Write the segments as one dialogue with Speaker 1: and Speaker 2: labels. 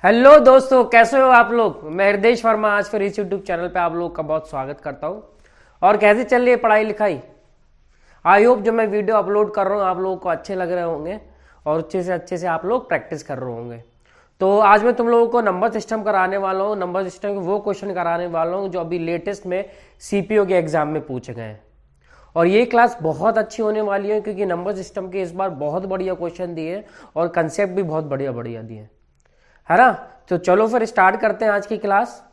Speaker 1: Hello दोस्तों, कैसे हो आप लोग। मैं हृदय वर्मा आज फिर इस यूट्यूब चैनल पे आप लोग का बहुत स्वागत करता हूं। और कैसे चल रही है पढ़ाई लिखाई। आई होप जो मैं वीडियो अपलोड कर रहा हूं आप लोगों को अच्छे लग रहे होंगे और अच्छे से आप लोग प्रैक्टिस कर रहे होंगे। तो आज मैं तुम लोगों को नंबर सिस्टम कराने वाला हूँ। नंबर सिस्टम के वो क्वेश्चन कराने वाला हूँ जो अभी लेटेस्ट में सीपीओ के एग्जाम में पूछे गए हैं। और ये क्लास बहुत अच्छी होने वाली है क्योंकि नंबर सिस्टम के इस बार बहुत बढ़िया क्वेश्चन दिए और कंसेप्ट भी बहुत बढ़िया बढ़िया दिए, है ना। तो चलो फिर स्टार्ट करते हैं आज की क्लास।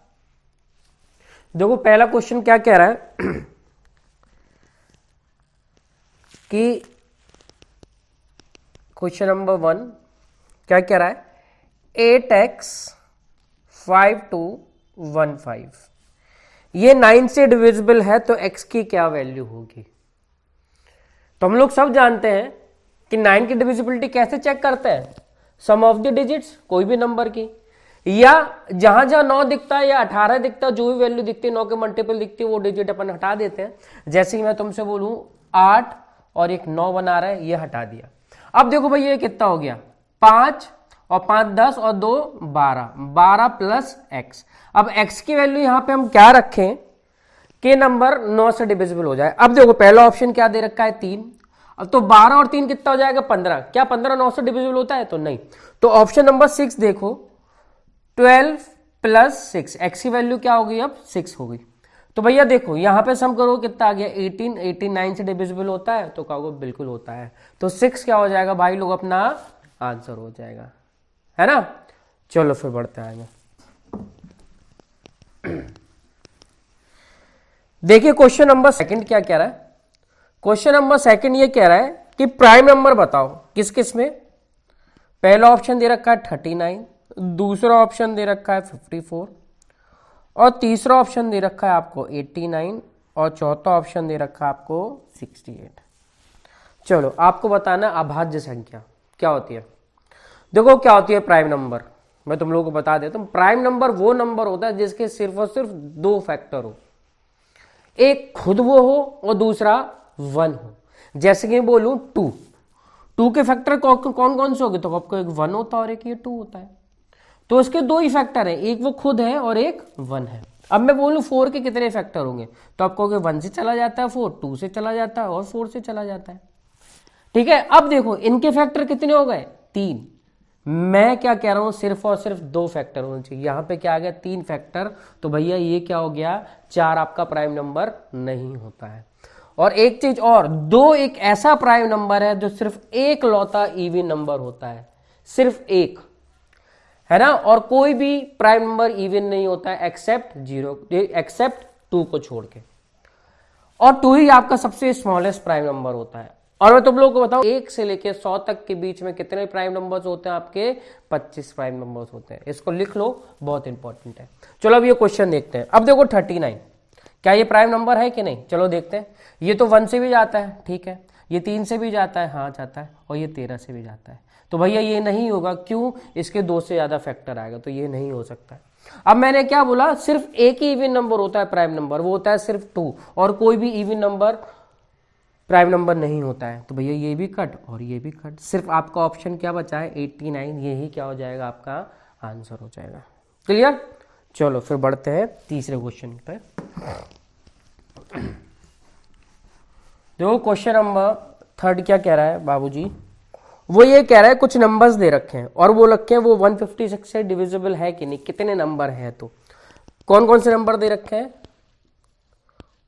Speaker 1: देखो पहला क्वेश्चन क्या कह रहा है कि क्वेश्चन नंबर 1 क्या कह रहा है, 8x 5215 ये 9 से डिविजिबल है तो x की क्या वैल्यू होगी। तो हम लोग सब जानते हैं कि 9 की डिविजिबिलिटी कैसे चेक करते हैं, सम ऑफ द डिजिट्स कोई भी नंबर की, या जहां जहां 9 दिखता है या 18 दिखता है, जो भी वैल्यू दिखती है 9 के मल्टीपल दिखती है वो डिजिट अपन हटा देते हैं। जैसे कि मैं तुमसे बोलूं 8 और एक 9 बना रहा है, ये हटा दिया। अब देखो भाई ये कितना हो गया, 5 और 5 10 और 2 12, 12 प्लस x। अब x की वैल्यू यहां पे हम क्या रखें कि नंबर 9 से डिविजिबल हो जाए। अब देखो पहला ऑप्शन क्या दे रखा है 3। अब तो 12 और 3 कितना हो जाएगा 15। क्या 15 9 से डिविजिबल होता है? तो नहीं। तो ऑप्शन नंबर 6 देखो, 12 प्लस 6, एक्स की वैल्यू क्या हो गई अब 6 हो गई। तो भैया देखो यहां पे सम करो कितना आ गया 18, 89 से डिविजिबल होता है तो कहोगे बिल्कुल होता है। तो 6 क्या हो जाएगा भाई लोग, अपना आंसर हो जाएगा, है ना। चलो फिर बढ़ते हैं आगे। देखिए क्वेश्चन नंबर 2 क्या कह रहा है। क्वेश्चन नंबर 2 ये कह रहा है कि प्राइम नंबर बताओ किस किस में। पहला ऑप्शन दे रखा है 39, दूसरा ऑप्शन दे रखा है 54 और तीसरा ऑप्शन दे रखा है आपको 89 और चौथा ऑप्शन दे रखा है आपको 68। चलो आपको बताना अभाज्य संख्या क्या होती है। देखो क्या होती है प्राइम नंबर, मैं तुम लोगों को बता देता हूं। प्राइम नंबर वो नंबर होता है जिसके सिर्फ और सिर्फ 2 फैक्टर हो, एक खुद वो हो और दूसरा 1 हो। जैसे कि बोलूं 2 के फैक्टर कौन कौन से होंगे, तो आपको एक 1 होता है और एक ये 2 होता है। तो इसके 2 ही फैक्टर हैं, एक वो खुद है और एक 1 है। अब मैं बोलूं 4 के कितने फैक्टर होंगे, तो आप कहोगे 1 से चला जाता है 4, 2 से चला जाता है और 4 से चला जाता है। ठीक है, अब देखो इनके फैक्टर कितने हो गए 3। मैं क्या कह रहा हूं, सिर्फ और सिर्फ 2 फैक्टर होने चाहिए। यहां पे क्या आ गया 3 फैक्टर, तो भैया ये क्या हो गया 4 आपका प्राइम नंबर नहीं होता है। और एक चीज और, 2 एक ऐसा प्राइम नंबर है जो सिर्फ एक लौता इवन नंबर होता है, सिर्फ एक, है ना। और कोई भी प्राइम नंबर इवन नहीं होता है एक्सेप्ट 0, एक्सेप्ट 2 को छोड़ के। और 2 ही आपका सबसे स्मॉलेस्ट प्राइम नंबर होता है। और मैं तुम लोगों को बताऊं 1 से लेके 100 तक के बीच में कितने प्राइम नंबर्स होते हैं आपके, 25 प्राइम नंबर्स होते हैं। इसको लिख लो, बहुत इंपॉर्टेंट है। चलो अब ये क्वेश्चन देखते हैं। अब देखो 39 क्या ये प्राइम नंबर है कि नहीं, चलो देखते हैं। ये तो 1 से भी जाता है, ठीक है, ये 3 से भी जाता है, हाँ जाता है, और ये 13 से भी जाता है। तो भैया ये नहीं होगा, क्यों, इसके 2 से ज्यादा फैक्टर आएगा, तो ये नहीं हो सकता है। अब मैंने क्या बोला, सिर्फ एक ही इवन नंबर होता है प्राइम नंबर, वो होता है सिर्फ 2, और कोई भी इवन नंबर प्राइम नंबर नहीं होता है। तो भैया ये भी कट और ये भी कट, सिर्फ आपका ऑप्शन क्या बचा है 89, यही क्या हो जाएगा आपका आंसर हो जाएगा। क्लियर। चलो फिर बढ़ते हैं तीसरे क्वेश्चन पे। देखो क्वेश्चन नंबर 3 क्या कह रहा है बाबूजी, वो ये कह रहा है कुछ नंबर्स दे रखे हैं और वो रखे हैं वो 156 से डिविजिबल है कि नहीं, कितने नंबर है। तो कौन कौन से नंबर दे रखे हैं,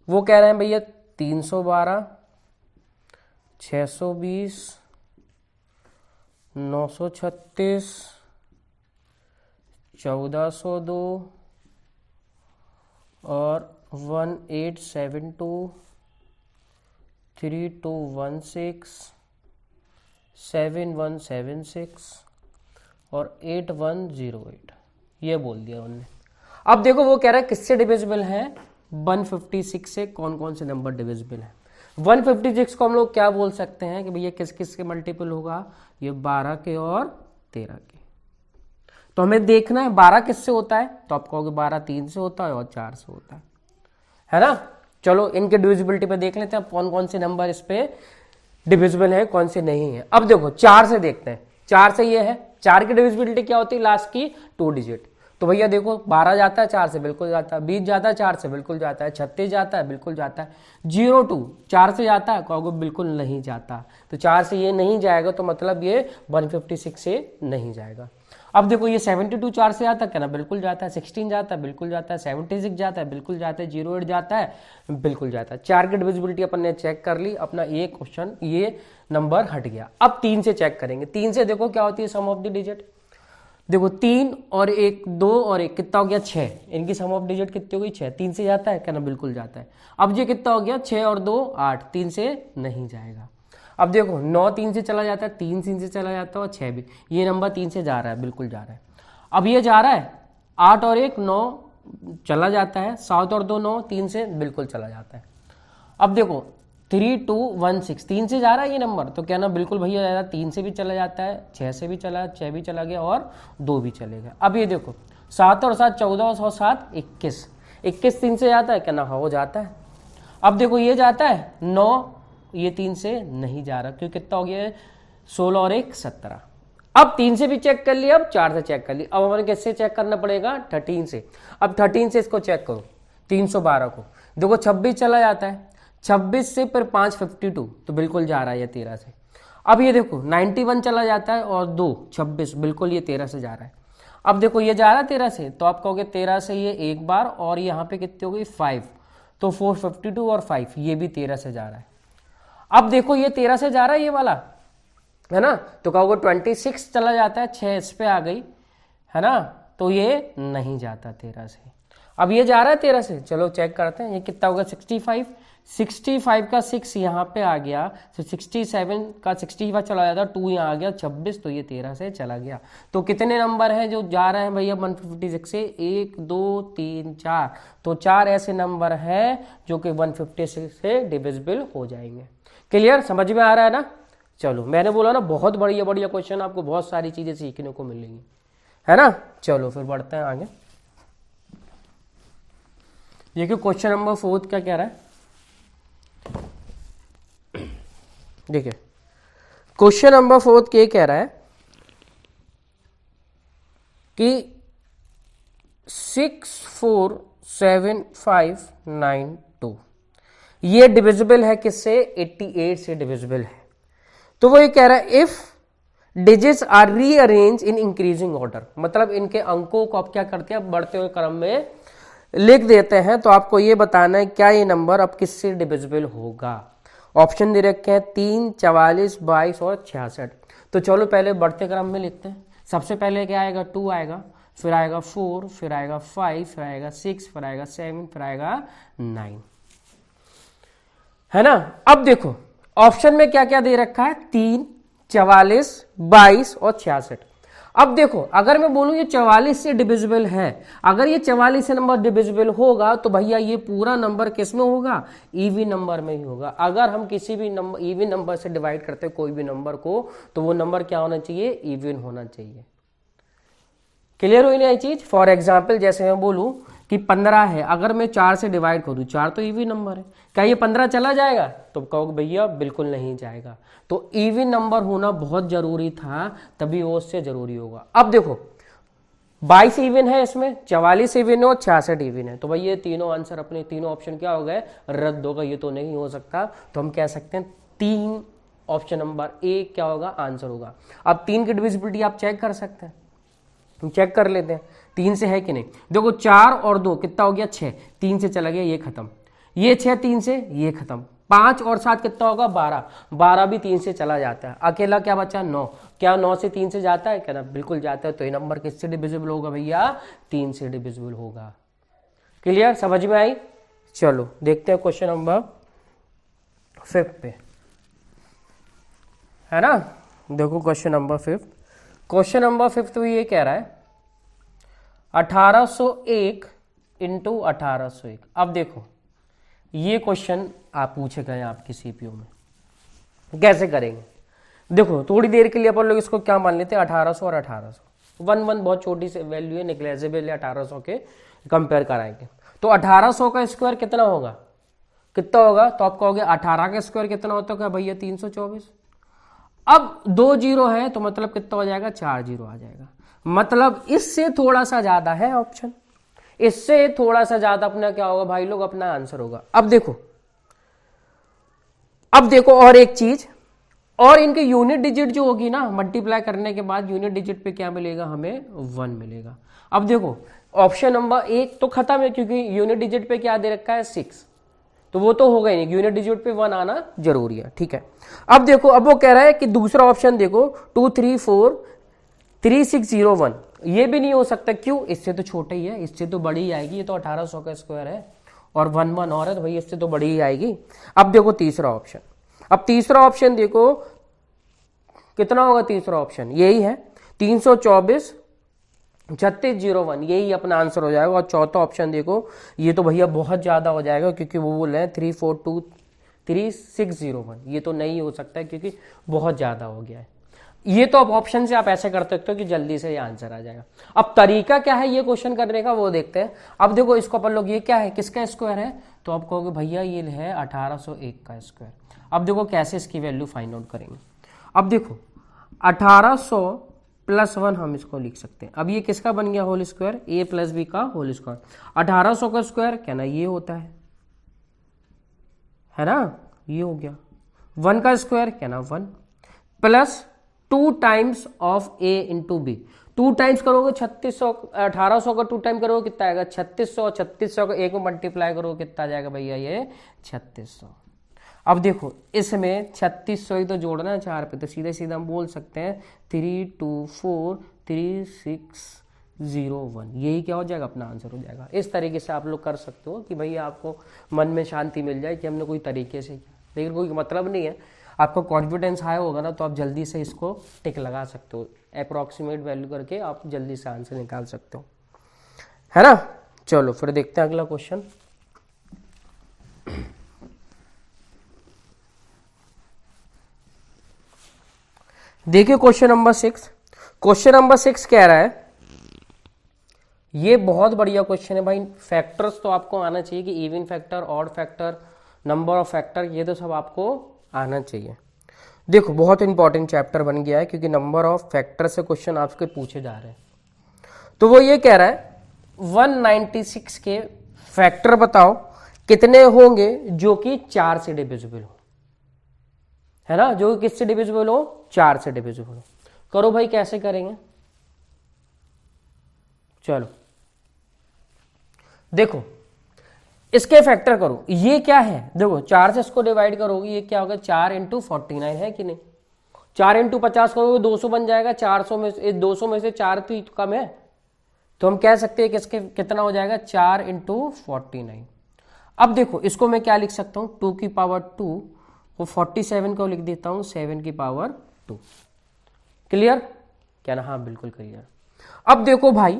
Speaker 1: वो कह रहे हैं भैया 312, 620, 936, 1402 और 1872, 3216, 7176 और 8108, ये बोल दिया उन्होंने। अब देखो वो कह रहा है किससे डिविजिबल है, 156 से कौन कौन से नंबर डिविजिबल है। 156 को हम लोग क्या बोल सकते हैं कि भैया किस किस के मल्टीपल होगा, ये 12 के और 13 के। तो हमें देखना है 12 किससे होता है, तो आप कहोगे 12 3 से होता है और 4 से होता है ना। चलो इनके डिविजिबिलिटी पे देख लेते हैं कौन कौन से नंबर इस पे डिविजिबल है कौन से नहीं है। अब देखो 4 से देखते हैं, 4 से ये है, 4 की डिविजिबिलिटी क्या होती है, लास्ट की 2 डिजिट। तो भैया देखो 12 जाता है 4 से, बिल्कुल जाता है। 20 जाता है 4 से, बिल्कुल जाता है। 36 जाता है, बिल्कुल जाता है। 02 4 से जाता है, कहोगे बिल्कुल नहीं जाता। तो 4 से ये नहीं जाएगा, तो मतलब ये 156 से नहीं जाएगा। अब देखो ये 72 4 से आता है, कहना बिल्कुल जाता है। 16 जाता है, बिल्कुल जाता है। 76 जाता है, बिल्कुल जाता है। 08 जाता है, बिल्कुल जाता है। 4 की डिविजिबिलिटी अपन ने चेक कर ली, अपना ये क्वेश्चन, ये नंबर हट गया। अब 3 से चेक करेंगे। 3 से देखो क्या होती है सम ऑफ द डिजिट। देखो 3 और 1, 2 और 1 कितना हो गया 6, इनकी सम ऑफ डिजिट कितनी हो गई 6। 3 से जाता है, कहना बिल्कुल जाता है। अब ये कितना हो गया 6 और 2 8, 3 से नहीं जाएगा। अब देखो 9 3 से चला जाता है, 3 3 से चला जाता है और 6 भी, ये नंबर 3 से जा रहा है, बिल्कुल जा रहा है। अब ये जा रहा है 8 और 1 9 चला जाता है, 7 और 2 9, 3 से बिल्कुल चला जाता है। अब देखो 3 2 1 6, 3 से जा रहा है ये नंबर, तो कहना बिल्कुल भैया जाएगा, 3 से भी चला जाता है, 6 से भी चला, 6 भी चला गया और 2 भी चले गए। अब ये देखो 7 और 7 14 और 7 21, 21 3 से जाता है, कहना हाँ वो जाता है। अब देखो ये जाता है 9, ये 3 से नहीं जा रहा, क्योंकि कितना हो गया 16 और 1 17। अब 3 से भी चेक कर लिया, अब 4 से चेक कर लिया। अब हमें किससे चेक करना पड़ेगा 13 से। अब 13 से इसको चेक करो 312 को, देखो 26 चला जाता है, 26 से फिर 5 52, तो बिल्कुल जा रहा है ये 13 से। अब ये देखो 91 चला जाता है और 2 26, बिल्कुल ये 13 से जा रहा है। अब देखो ये जा रहा है 13 से, तो आप कहोगे 13 से ये एक बार और यहाँ पे कितनी हो गई 5, तो 452 और 5, ये भी 13 से जा रहा है। अब देखो ये 13 से जा रहा है ये वाला, है ना, तो कहोगे 26 चला जाता है, 6 इस पे आ गई, है ना, तो ये नहीं जाता 13 से। अब ये जा रहा है 13 से, चलो चेक करते हैं ये कितना होगा 65, 65 का 6 यहाँ पे आ गया, तो 67 का 65 चला जाता, 2 यहाँ आ गया 26, तो ये 13 से चला गया। तो कितने नंबर हैं जो जा रहे हैं भैया 156 से, 1 2 3 4, तो 4 ऐसे नंबर हैं जो कि 156 से डिविजिबल हो जाएंगे। क्लियर, समझ में आ रहा है ना। चलो मैंने बोला ना बहुत बढ़िया बढ़िया क्वेश्चन, आपको बहुत सारी चीजें सीखने को मिलेंगी, है ना। चलो फिर बढ़ते हैं आगे। देखिए क्वेश्चन नंबर 4 क्या कह रहा है, देखिए क्वेश्चन नंबर 4 क्या कह रहा है कि 64759 ये डिविजिबल है किससे, 88 से डिविजिबल है। तो वो ये कह रहा है if digits are rearrange in increasing order, मतलब इनके अंकों को आप क्या करते हैं बढ़ते हुए क्रम में लिख देते हैं। तो आपको ये बताना है क्या ये नंबर अब किससे डिविजिबल होगा। ऑप्शन दे रखे हैं 3 44 22 और 66। तो चलो पहले बढ़ते क्रम में लिखते हैं। सबसे पहले क्या आएगा 2 आएगा, फिर आएगा 4, फिर आएगा 5, फिर आएगा 6, फिर आएगा 7, फिर आएगा 9, है ना। अब देखो ऑप्शन में क्या क्या दे रखा है 3 44 22 और 66। अब देखो अगर मैं बोलूं ये 44 से डिविजिबल है, अगर ये 44 से नंबर डिविजिबल होगा तो भैया ये पूरा नंबर किस में होगा, इवन नंबर में ही होगा। अगर हम किसी भी नंबर इवन नंबर से डिवाइड करते हैं कोई भी नंबर को, तो वो नंबर क्या होना चाहिए, इवन होना चाहिए। क्लियर हुई ना ये चीज। फॉर एग्जाम्पल जैसे मैं बोलूं कि 15 है, अगर मैं 4 से डिवाइड करूं, 4 तो इवन नंबर है, क्या ये 15 चला जाएगा, तो कहोगे भैया बिल्कुल नहीं जाएगा। तो इवन नंबर होना बहुत जरूरी था, तभी वो उससे जरूरी होगा। अब देखो 22 इवन है, इसमें 44 इवन है और 66 इवन है, तो भाई ये तीनों आंसर अपने तीनों ऑप्शन क्या हो गए, रद्द होगा, ये तो नहीं हो सकता। तो हम कह सकते हैं 3 ऑप्शन नंबर ए क्या होगा, आंसर होगा। अब 3 की डिविजिबिलिटी आप चेक कर सकते हैं, हम चेक कर लेते हैं 3 से है कि नहीं। देखो 4 और 2 कितना हो गया 6, 3 से चला गया, ये खत्म। ये 6 3 से, ये खत्म। 5 और 7 कितना होगा 12, 12 भी 3 से चला जाता है। अकेला क्या बचा 9, क्या 9 से 3 से जाता है, क्या ना बिल्कुल जाता है। तो ये नंबर किससे डिविजिबल होगा भैया, 3 से डिविजिबल होगा। क्लियर, समझ में आई। चलो देखते हैं क्वेश्चन नंबर 5 पे, है ना। देखो क्वेश्चन नंबर 5, क्वेश्चन नंबर 5 तो ये कह रहा है 1801 इंटू 1801। अब देखो ये क्वेश्चन आप पूछे गए आपकी सीपीयू में, कैसे करेंगे। देखो थोड़ी देर के लिए अपन लोग इसको क्या मान लेते हैं 1800 और 1800, 1 1 बहुत छोटी सी वैल्यू है, निग्लेजिबल है, 1800 के कंपेयर कराएंगे। तो 1800 का स्क्वायर कितना होगा, कितना होगा, तो आप कहोगे 18 का स्क्वायर कितना होता है भैया 324। अब 2 जीरो है तो मतलब कितना हो जाएगा, 4 जीरो आ जाएगा। मतलब इससे थोड़ा सा ज्यादा है ऑप्शन, इससे थोड़ा सा ज्यादा अपना क्या होगा भाई लोग, अपना आंसर होगा। अब देखो और एक चीज, और इनके यूनिट डिजिट जो होगी ना, मल्टीप्लाई करने के बाद यूनिट डिजिट पे क्या मिलेगा, हमें 1 मिलेगा। अब देखो ऑप्शन नंबर 1 तो खत्म है, क्योंकि यूनिट डिजिट पे क्या दे रखा है, 6, तो वो तो होगा ही नहीं, यूनिट डिजिट पे 1 आना जरूरी है, ठीक है। अब देखो, अब वो कह रहा है कि दूसरा ऑप्शन देखो 2 3 4 3 6 0 1, ये भी नहीं हो सकता, क्यों, इससे तो छोटा ही है, इससे तो बड़ी ही आएगी, ये तो 1800 का स्क्वायर है और 1 1 और है, तो भाई इससे तो बड़ी ही आएगी। अब देखो तीसरा ऑप्शन, अब तीसरा ऑप्शन देखो कितना होगा, तीसरा ऑप्शन यही है 324 3601, यही अपना आंसर हो जाएगा। और चौथा ऑप्शन देखो, ये तो भैया बहुत ज्यादा हो जाएगा, क्योंकि वो बोल रहे हैं 3423 601, ये तो नहीं हो सकता है क्योंकि बहुत ज्यादा हो गया है। ये तो अब ऑप्शन से आप ऐसे कर सकते हो कि जल्दी से ये आंसर आ जाएगा। अब तरीका क्या है ये क्वेश्चन करने का, वो देखते हैं। अब देखो इसको अपन लोग, ये क्या है, किसका स्क्वायर है, तो आप कहोगे भैया ये है 1801 का स्क्वायर। अब देखो कैसे इसकी वैल्यू फाइंड आउट करेंगे। अब देखो 1800 + 1 हम इसको लिख सकते हैं। अब ये किसका बन गया होल स्क्वायर, a + b का होल स्क्वायर। 1800 का स्क्वायर क्या ना ये होता है ना, ये हो गया। 1 का स्क्वायर क्या ना 1 plus 2 times of a into B. 2 times करोगे 3600, 1800 का 2 टाइम करोगे कितना आएगा 3600, 3600 का 1 में मल्टीप्लाई करोगे कितना आ जाएगा भैया, ये 3600। अब देखो इसमें 3600 ही तो जोड़ना है 4 पे, तो सीधे सीधे हम बोल सकते हैं 3243 601, यही क्या हो जाएगा, अपना आंसर हो जाएगा। इस तरीके से आप लोग कर सकते हो कि भैया आपको मन में शांति मिल जाए कि हमने कोई तरीके से किया, लेकिन कोई मतलब नहीं है। आपको कॉन्फिडेंस हाई होगा ना तो आप जल्दी से इसको टिक लगा सकते हो, अप्रॉक्सीमेट वैल्यू करके आप जल्दी से आंसर निकाल सकते हो, है ना। चलो फिर देखते हैं अगला क्वेश्चन। देखिए क्वेश्चन नंबर 6। क्वेश्चन नंबर 6 कह रहा है, ये बहुत बढ़िया क्वेश्चन है भाई। फैक्टर्स तो आपको आना चाहिए कि even factor, odd factor, number of factor, ये तो सब आपको आना चाहिए। देखो बहुत इंपॉर्टेंट चैप्टर बन गया है, क्योंकि नंबर ऑफ फैक्टर से क्वेश्चन आपके पूछे जा रहे हैं। तो वो ये कह रहा है 196 के फैक्टर बताओ कितने होंगे जो कि 4 से डिविजिबल हो, है ना, जो किससे डिविजिबल हो, 4 से डिविजिबल हो। करो भाई कैसे करेंगे, चलो देखो इसके फैक्टर करो। ये क्या है, देखो 4 से इसको डिवाइड करोगे, ये क्या होगा 4 × 49 है कि नहीं। 4 × 50 करोगे 200 बन जाएगा। 400 में 200 में से 4 तो कम है, तो हम कह सकते हैं कि इसके कितना हो जाएगा 4 × 49। अब देखो इसको मैं क्या लिख सकता हूं, 2 की पावर 2, वो 47 को लिख देता हूं 7 की पावर 2। क्लियर क्या ना, हाँ बिल्कुल क्लियर। अब देखो भाई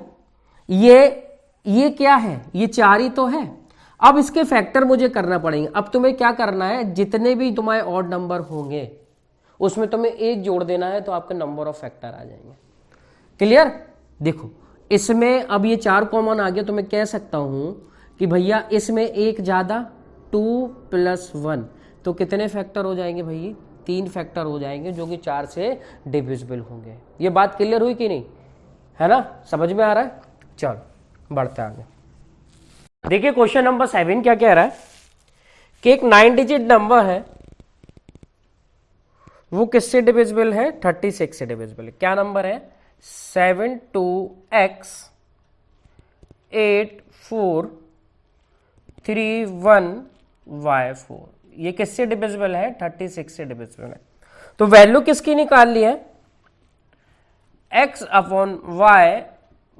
Speaker 1: ये क्या है, ये 4 ही तो है। अब इसके फैक्टर मुझे करना पड़ेंगे। अब तुम्हें क्या करना है, जितने भी तुम्हारे ऑड नंबर होंगे उसमें तुम्हें 1 जोड़ देना है, तो आपके नंबर ऑफ फैक्टर आ जाएंगे। क्लियर। देखो इसमें अब ये 4 कॉमन आ गया, तो मैं कह सकता हूं कि भैया इसमें 1 ज्यादा 2 + 1, तो कितने फैक्टर हो जाएंगे भाई, 3 फैक्टर हो जाएंगे जो कि 4 से डिविजिबल होंगे। ये बात क्लियर हुई कि नहीं, है ना, समझ में आ रहा है। चलो बढ़ते आगे। देखिए क्वेश्चन नंबर 7 क्या कह रहा है कि एक 9 डिजिट नंबर है, वो किससे डिविजिबल है, 36 से डिविजिबल है। क्या नंबर है, 72x8431y4, ये किससे डिविजिबल है, 36 से डिविजिबल है। तो वैल्यू किसकी निकाल ली है, x/y,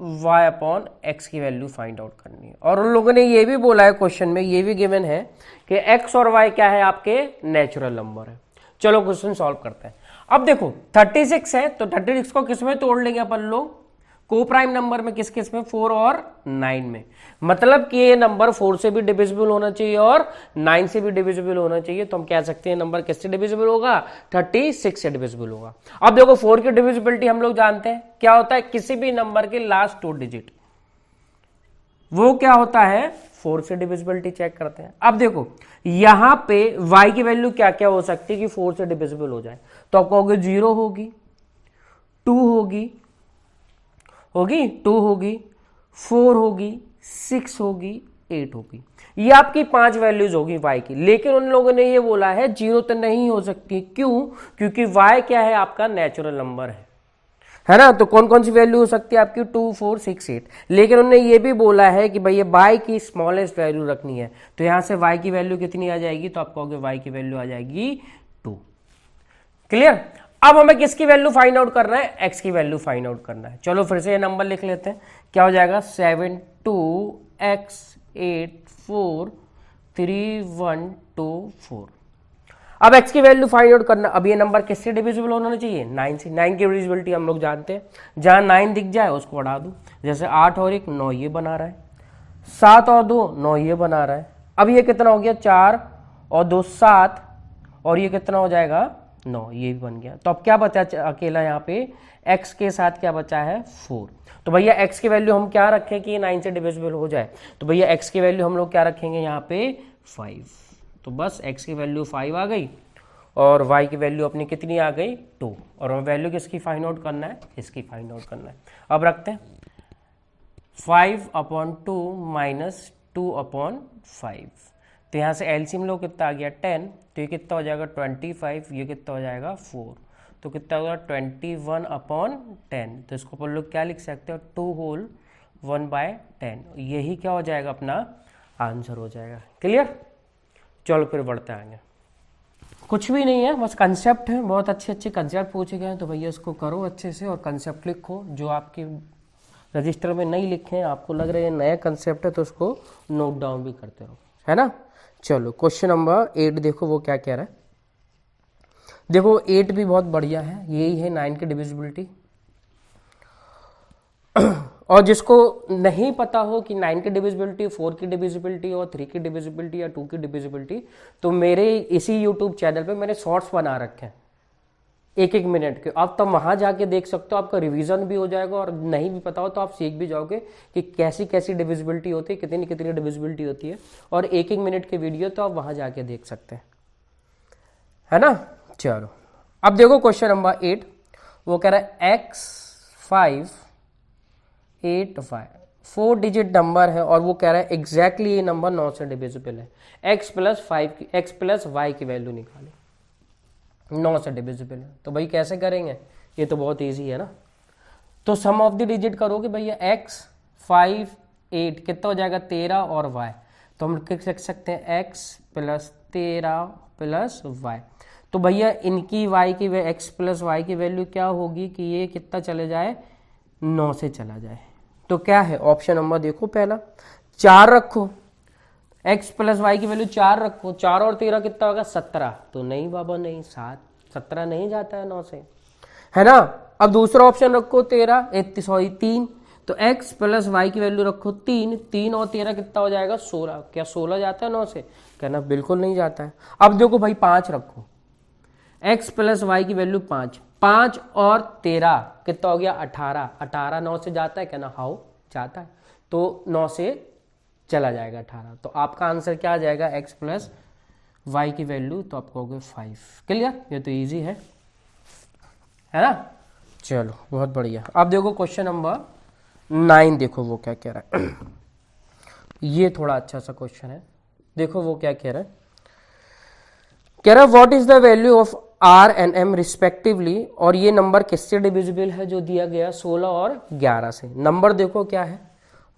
Speaker 1: y/x की वैल्यू फाइंड आउट करनी है। और उन लोगों ने ये भी बोला है क्वेश्चन में, ये भी गिवन है कि x और y क्या है, आपके नेचुरल नंबर है। चलो क्वेश्चन सॉल्व करते हैं। अब देखो 36 है, तो 36 को किस में तोड़ लेंगे अपन लोग, को प्राइम नंबर में, किस किस में, 4 और 9 में। मतलब कि ये नंबर 4 से भी डिविजिबल होना चाहिए और 9 से भी डिविजिबल होना चाहिए। तो हम कह सकते हैं नंबर किससे डिविजिबल होगा, 36 से डिविजिबल होगा। अब देखो 4 की डिविजिबिलिटी हम लोग जानते हैं क्या होता है, किसी भी नंबर के लास्ट 2 डिजिट, वो क्या होता है, 4 से डिविजिबिलिटी चेक करते हैं। अब देखो यहां पे y की वैल्यू क्या क्या हो सकती है कि 4 से डिविजिबल हो जाए। तो आप कहोगे 0 होगी, 2 होगी, 2 होगी, 4 होगी, 6 होगी, 8 होगी। ये आपकी 5 वैल्यूज होगी y की। लेकिन उन लोगों ने ये बोला है 0 तो नहीं हो सकती। क्यों? क्योंकि y क्या है? आपका नेचुरल नंबर है ना। तो कौन कौन सी वैल्यू हो सकती है आपकी? 2, 4, 6, 8। लेकिन उन्होंने ये भी बोला है कि भैया y की स्मॉलेस्ट वैल्यू रखनी है। तो यहां से y की वैल्यू कितनी आ जाएगी? तो आप कहोगे y की वैल्यू आ जाएगी 2। क्लियर? अब हमें किसकी वैल्यू फाइंड आउट करना है? x की वैल्यू फाइंड आउट करना है। चलो फिर से ये नंबर लिख लेते हैं। क्या हो जाएगा? 7, 2, x, 8, 4, 3, 1, 2, 4। अब x की वैल्यू फाइंड आउट करना। अब ये नंबर किससे डिविजिबल होना चाहिए? 9 से। 9 की डिविजिबिलिटी हम लोग जानते हैं, जहां 9 दिख जाए उसको हटा दो। जैसे 8 और 1 9 ये बना रहा है, 7 और 2 9 ये बना रहा है। अब ये कितना हो गया? 4 और 2 7, और ये कितना हो जाएगा? 9, ये भी बन गया। तो अब क्या बचा अकेला यहाँ पे? x के साथ क्या बचा है? 4। तो भैया x की वैल्यू हम क्या रखें कि 9 से डिविजिबल हो जाए? तो भैया x की वैल्यू हम लोग क्या रखेंगे यहाँ पे? 5। तो बस x की वैल्यू 5 आ गई और y की वैल्यू अपनी कितनी आ गई? 2। और वैल्यू किसकी फाइंड आउट करना है? इसकी फाइंड आउट करना है। अब रखते हैं 5/2 माइनस 2/5। तो यहाँ से एलसीएम लो, कितना आ गया? 10। तो ये कितना हो जाएगा? 25। ये कितना हो जाएगा? 4। तो कितना होगा? 21/10। तो इसको अपन लोग क्या लिख सकते हो? 2 होल 1/10। यही क्या हो जाएगा? अपना आंसर हो जाएगा। क्लियर? चलो फिर बढ़ते आएंगे। कुछ भी नहीं है, बस कंसेप्ट है। बहुत अच्छे अच्छे कंसेप्ट पूछे गए हैं, तो भैया इसको करो अच्छे से और कंसेप्ट लिखो। जो आपके रजिस्टर में नहीं लिखे हैं, आपको लग रहा है ये नया कंसेप्ट है, तो उसको नोट डाउन भी करते रहो, है ना। चलो क्वेश्चन नंबर 8 देखो वो क्या कह रहा है। देखो 8 भी बहुत बढ़िया है, यही है 9 की डिविजिबिलिटी। और जिसको नहीं पता हो कि 9 की डिविजिबिलिटी, 4 की डिविजिबिलिटी और 3 की डिविजिबिलिटी या 2 की डिविजिबिलिटी, तो मेरे इसी यूट्यूब चैनल पे मैंने शॉर्ट्स बना रखे हैं 1-1 मिनट के। आप तो वहां जाके देख सकते हो, आपका रिवीजन भी हो जाएगा और नहीं भी पता हो तो आप सीख भी जाओगे कि कैसी कैसी डिविजिबिलिटी होती है, कितनी कितनी डिविजिबिलिटी होती है। और 1-1 मिनट के वीडियो तो आप वहां जाके देख सकते हैं, है ना। चलो अब देखो क्वेश्चन नंबर 8, वो कह रहा है x5 8 5 4 डिजिट नंबर है और वो कह रहा है एग्जैक्टली ये नंबर 9 से डिविजिबल है। x प्लस y की वैल्यू निकाले, 9 से डिविजिबल है। तो भाई कैसे करेंगे? ये तो बहुत इजी है ना। तो सम ऑफ द डिजिट करोगे भैया, x 5 8 कितना हो जाएगा? 13 और y। तो हम लिख सकते हैं x प्लस 13 प्लस y। तो भैया इनकी y की x प्लस y की वैल्यू क्या होगी कि ये कितना चले जाए? 9 से चला जाए। तो क्या है ऑप्शन नंबर? देखो पहला 4 रखो, x प्लस वाई की वैल्यू 4 रखो। 4 और 13 कितना होगा? 17। तो नहीं बाबा नहीं, 17 नहीं जाता है 9 से, है ना। अब दूसरा ऑप्शन रखो 3। तो x प्लस वाई की वैल्यू रखो 3। 3 और 13 कितना हो जाएगा? 16। क्या 16 जाता है 9 से? कहना बिल्कुल नहीं जाता है। अब देखो भाई 5 रखो, x प्लस वाई की वैल्यू 5। 5 और 13 कितना हो गया? 18। 18 9 से जाता है? कहना हाउ जाता है। तो 9 से चला जाएगा 18। तो आपका आंसर क्या आ जाएगा? x प्लस वाई की वैल्यू, तो आप कहोगे 5। क्लियर? ये तो इजी है ना। चलो बहुत बढ़िया। अब देखो क्वेश्चन नंबर 9, देखो वो क्या कह रहा है। ये थोड़ा अच्छा सा क्वेश्चन है। देखो वो क्या कह रहा है। कह रहा है what is the value of r and m respectively. और ये नंबर किससे डिविजिबल है? जो दिया गया 16 और 11 से। नंबर देखो क्या है,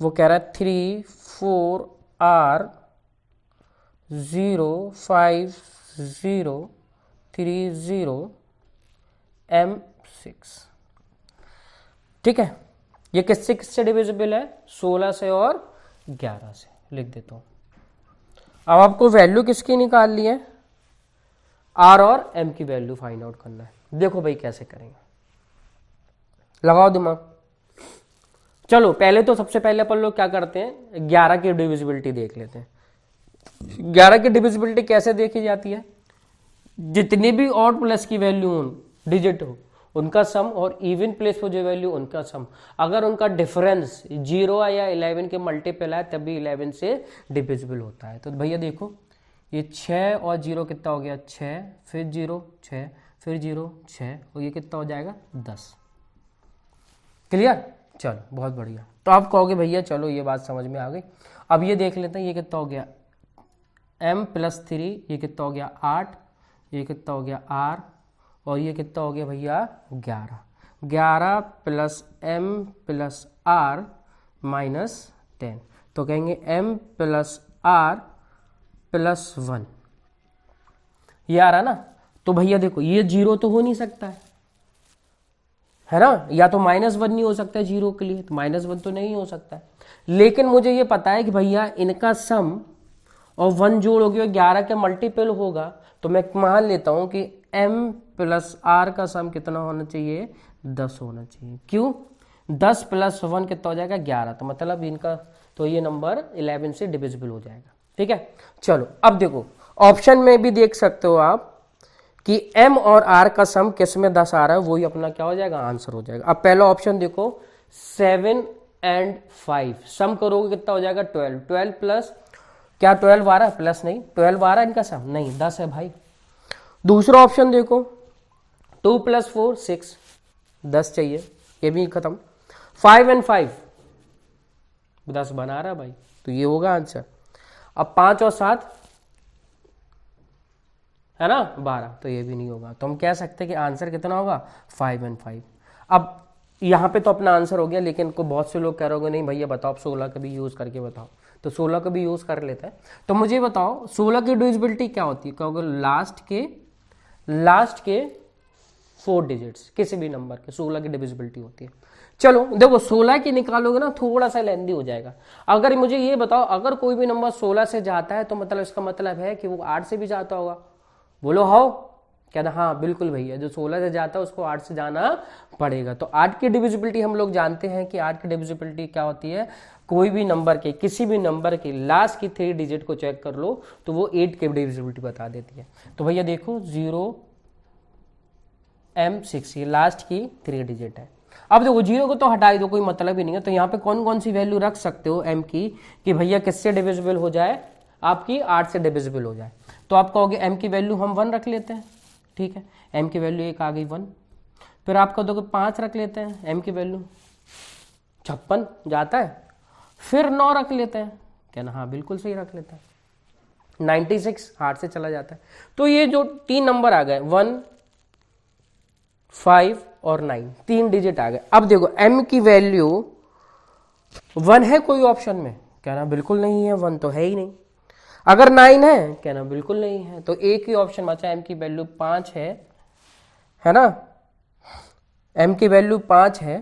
Speaker 1: वो कह रहा है 3 4 r 0 5 0 3 0 m 6। ठीक है, ये किससे किससे डिविजिबल है? 16 से और 11 से। लिख देता हूं। अब आपको वैल्यू किसकी निकालनी है? r और m की वैल्यू फाइंड आउट करना है। देखो भाई कैसे करेंगे, लगाओ दिमाग। चलो पहले तो सबसे पहले अपन लोग क्या करते हैं, 11 की डिविजिबिलिटी देख लेते हैं। 11 की डिविजिबिलिटी कैसे देखी जाती है? जितनी भी ऑड प्लस की वैल्यू हो, डिजिट हो, उनका सम, और इवन प्लेस पर जो वैल्यू उनका सम। अगर उनका डिफरेंस 0 या 11 के मल्टीपल है तभी 11 से डिविजिबल होता है। तो भैया देखो ये 6 और 0 कितना हो गया? 6, फिर 0 6, फिर 0 6 और ये कितना हो जाएगा 10। क्लियर? चलो बहुत बढ़िया। तो आप कहोगे भैया चलो ये बात समझ में आ गई। अब ये देख लेते हैं ये कितना हो गया m + 3, ये कितना हो गया 8, ये कितना हो गया r, और ये कितना हो गया भैया 11। 11 + m + r - 10, तो कहेंगे m + r + 1, ये आ रहा ना। तो भैया देखो ये 0 तो हो नहीं सकता है ना, या तो -1 नहीं हो सकता है 0 के लिए, तो -1 तो नहीं हो सकता है। लेकिन मुझे ये पता है कि भैया इनका सम और 1 जोड़ोगे 11 के मल्टीपल होगा, तो मैं मान लेता हूं कि m + r का सम कितना होना चाहिए 10 होना चाहिए। क्यों? 10 + 1 कितना हो जाएगा 11, तो मतलब इनका तो ये नंबर 11 से डिविजिबल हो जाएगा। ठीक है, चलो अब देखो ऑप्शन में भी देख सकते हो आप कि m और r का सम किस में 10 आ रहा है, वही अपना क्या हो जाएगा आंसर हो जाएगा। अब पहला ऑप्शन देखो 7 और 5 सम करोगे कितना हो जाएगा 12, 12 प्लस क्या 12 आ रहा है प्लस नहीं 12 आ रहा है इनका सम नहीं 10 है भाई। दूसरा ऑप्शन देखो 2 + 4 6, 10 चाहिए, ये भी खत्म। 5 और 5 10 बना रहा है भाई, तो ये होगा आंसर। अब 5 और 7 है ना 12, तो ये भी नहीं होगा। तो हम कह सकते हैं कि आंसर कितना होगा 5 और 5। अब यहाँ पे तो अपना आंसर हो गया, लेकिन को बहुत से लोग कह रहे होंगे नहीं भैया बताओ आप 16 का भी यूज करके बताओ, तो 16 का भी यूज कर लेते हैं। तो मुझे बताओ 16 की डिविजिबिलिटी क्या होती है, कहोगे लास्ट के 4 डिजिट्स किसी भी नंबर के 16 की डिविजिबिलिटी होती है। चलो देखो 16 की निकालोगे ना थोड़ा सा लेंदी हो जाएगा। अगर मुझे ये बताओ अगर कोई भी नंबर 16 से जाता है तो मतलब इसका मतलब है कि वो 8 से भी जाता होगा। बोलो हाउ, कहना हाँ बिल्कुल भैया, जो 16 से जाता है उसको 8 से जाना पड़ेगा। तो 8 की डिविजिबिलिटी हम लोग जानते हैं कि 8 की डिविजिबिलिटी क्या होती है, कोई भी नंबर के किसी भी नंबर के लास्ट की 3 डिजिट को चेक कर लो तो वो 8 की डिविजिबिलिटी बता देती है। तो भैया देखो 0 m 6 ये लास्ट की 3 डिजिट है। अब देखो 0 को तो हटा ही दो, कोई मतलब ही नहीं है। तो यहाँ पे कौन कौन सी वैल्यू रख सकते हो m की कि भैया किससे डिविजिबल हो जाए, आपकी 8 से डिविजिबल हो जाए। तो आप कहोगे m की वैल्यू हम 1 रख लेते हैं, ठीक है, m की वैल्यू एक आ गई 1। फिर आप कहोगे 5 रख लेते हैं, m की वैल्यू 56 जाता है। फिर 9 रख लेते हैं, कहना हाँ बिल्कुल सही रख लेते हैं। 96 हार्ट से चला जाता है। तो ये जो 3 नंबर आ गए 1 5 और 9 3 डिजिट आ गए। अब देखो m की वैल्यू 1 है कोई ऑप्शन में, कहना बिल्कुल नहीं है, 1 तो है ही नहीं। अगर 9 है, कहना बिल्कुल नहीं है। तो एक ही ऑप्शन बचा, m की वैल्यू 5 है ना, m की वैल्यू 5 है,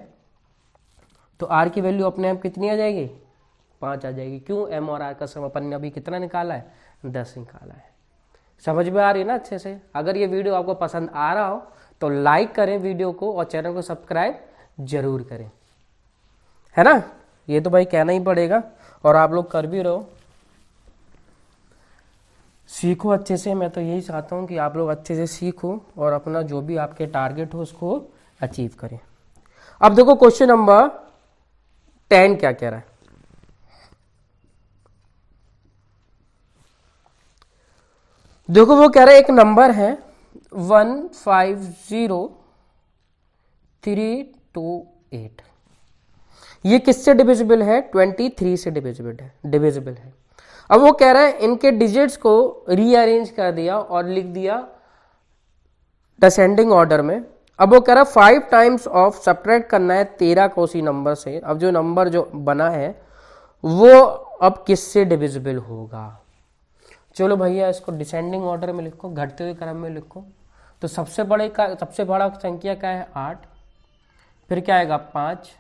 Speaker 1: तो r की वैल्यू अपने आप कितनी आ जाएगी 5 आ जाएगी। क्यों, m और r का सम अपन ने अभी कितना निकाला है 10 निकाला है। समझ में आ रही है ना अच्छे से। अगर ये वीडियो आपको पसंद आ रहा हो तो लाइक करें वीडियो को और चैनल को सब्सक्राइब जरूर करें, है ना, ये तो भाई कहना ही पड़ेगा। और आप लोग कर भी रहो, सीखो अच्छे से। मैं तो यही चाहता हूँ कि आप लोग अच्छे से सीखो और अपना जो भी आपके टारगेट हो उसको अचीव करें। अब देखो क्वेश्चन नंबर 10 क्या कह रहा है। देखो वो कह रहा है एक नंबर है 150328, ये किससे डिविजिबल है 23 से डिविजिबल है। अब वो कह रहा है इनके डिजिट्स को रीअरेंज कर दिया और लिख दिया डिसेंडिंग ऑर्डर में। अब वो कह रहा है 5 टाइम्स ऑफ सब्ट्रैक्ट करना है 13 को उसी नंबर से। अब जो नंबर जो बना है वो अब किससे डिविजिबल होगा। चलो भैया इसको डिसेंडिंग ऑर्डर में लिखो, घटते हुए क्रम में लिखो। तो सबसे बड़ा संख्या क्या है 8, फिर क्या आएगा 5,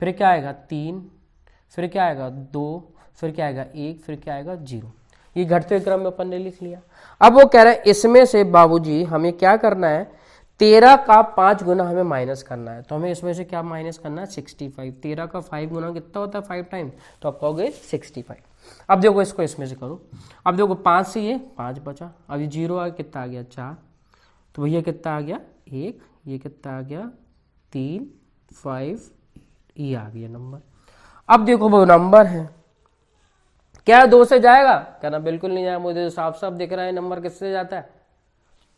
Speaker 1: फिर क्या आएगा 3, फिर क्या आएगा 2, फिर क्या आएगा 1, फिर क्या आएगा 0। ये घटते हुए क्रम में अपन ने लिख लिया। अब वो कह रहा है इसमें से बाबूजी हमें क्या करना है 13 का 5 गुना हमें माइनस करना है। तो हमें इसमें से क्या माइनस करना है 65। 13 का 5 गुना कितना होता है 5 टाइम, तो आप कहोगे 65। अब देखो इसको इसमें से करो। अब देखो 5 से ये 5 बचा, अब ये 0 आ कितना आ गया 4, तो भैया कितना आ गया 1, ये कितना आ गया 3 5, ये आ गया नंबर। अब देखो वो नंबर है क्या 2 से जाएगा, कहना बिल्कुल नहीं जाएगा। मुझे साफ साफ दिख रहा है नंबर किससे जाता है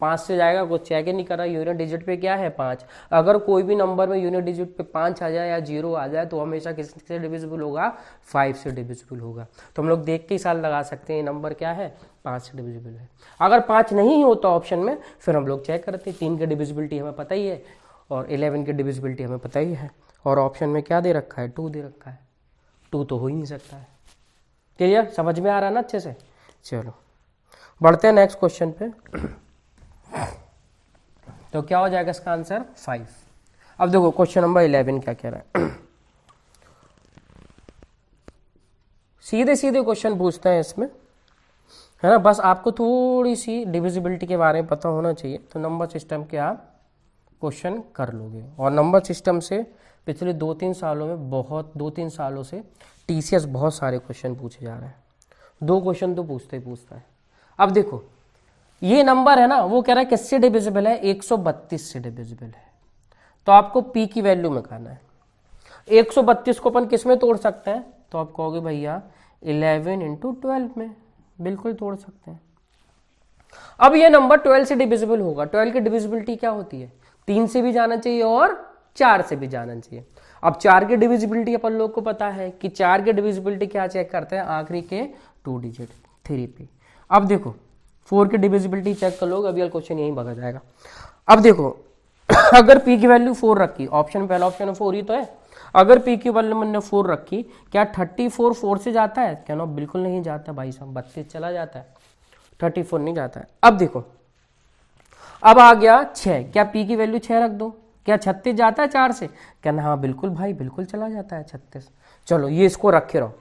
Speaker 1: 5 से जाएगा, कुछ चेक ही नहीं कर रहा, यूनिट डिजिट पे क्या है 5। अगर कोई भी नंबर में यूनिट डिजिट पे 5 आ जाए या 0 आ जाए तो हमेशा किससे डिविजिबल होगा, 5 से डिविजिबल होगा। तो हम लोग देख के ही साल लगा सकते हैं ये नंबर क्या है, 5 से डिविजिबल है। अगर 5 नहीं होता ऑप्शन में फिर हम लोग चेक करते हैं। 3 की डिविजिबिलिटी हमें पता ही है और 11 की डिविजिबिलिटी हमें पता ही है, और ऑप्शन में क्या दे रखा है, 2 दे रखा है। 2 तो हो ही नहीं सकता है। क्लियर, समझ में आ रहा है ना अच्छे से। चलो बढ़ते हैं नेक्स्ट क्वेश्चन पे। तो क्या हो जाएगा इसका आंसर 5। अब देखो क्वेश्चन नंबर 11 क्या कह रहा है। सीधे सीधे क्वेश्चन पूछते हैं इसमें, है ना। बस आपको थोड़ी सी डिविजिबिलिटी के बारे में पता होना चाहिए तो नंबर सिस्टम के आप क्वेश्चन कर लोगे। और नंबर सिस्टम से पिछले 2-3 सालों में 2-3 सालों से टीसीएस बहुत सारे क्वेश्चन पूछे जा रहे हैं। 2 क्वेश्चन तो पूछता है। अब देखो ये नंबर है ना, वो कह रहा है किससे डिविजिबल है, 132 से डिविजिबल है। तो आपको पी की वैल्यू में करना है। 132 को अपन किस में तोड़ सकते हैं, तो आप कहोगे भैया 11 × 12 में, बिल्कुल तोड़ सकते हैं। अब ये नंबर 12 से डिविजिबल होगा। 12 की डिविजिबिलिटी क्या होती है, 3 से भी जाना चाहिए और 4 से भी जाना चाहिए। अब 4 की डिविजिबिलिटी अपन लोग को पता है कि 4 की डिविजिबिलिटी क्या चेक करते हैं, आखिरी के 2 डिजिट 3 पे। अब देखो 4 की डिविजिबिलिटी चेक कर लो, अभी क्वेश्चन यहीं भगा जाएगा। अब देखो अगर p की वैल्यू 4 रखी, ऑप्शन पहला ऑप्शन में 4 ही तो है, अगर p की वैल्यू मैंने 4 रखी, क्या 34 4 से जाता है, क्या ना, बिल्कुल नहीं जाता भाई साहब, 32 चला जाता है, 34 नहीं जाता है। अब देखो अब आ गया 6, क्या p की वैल्यू 6 रख दो, क्या 36 जाता है 4 से, क्या ना, हाँ बिल्कुल भाई बिल्कुल चला जाता है 36। चलो ये इसको रखे रहो।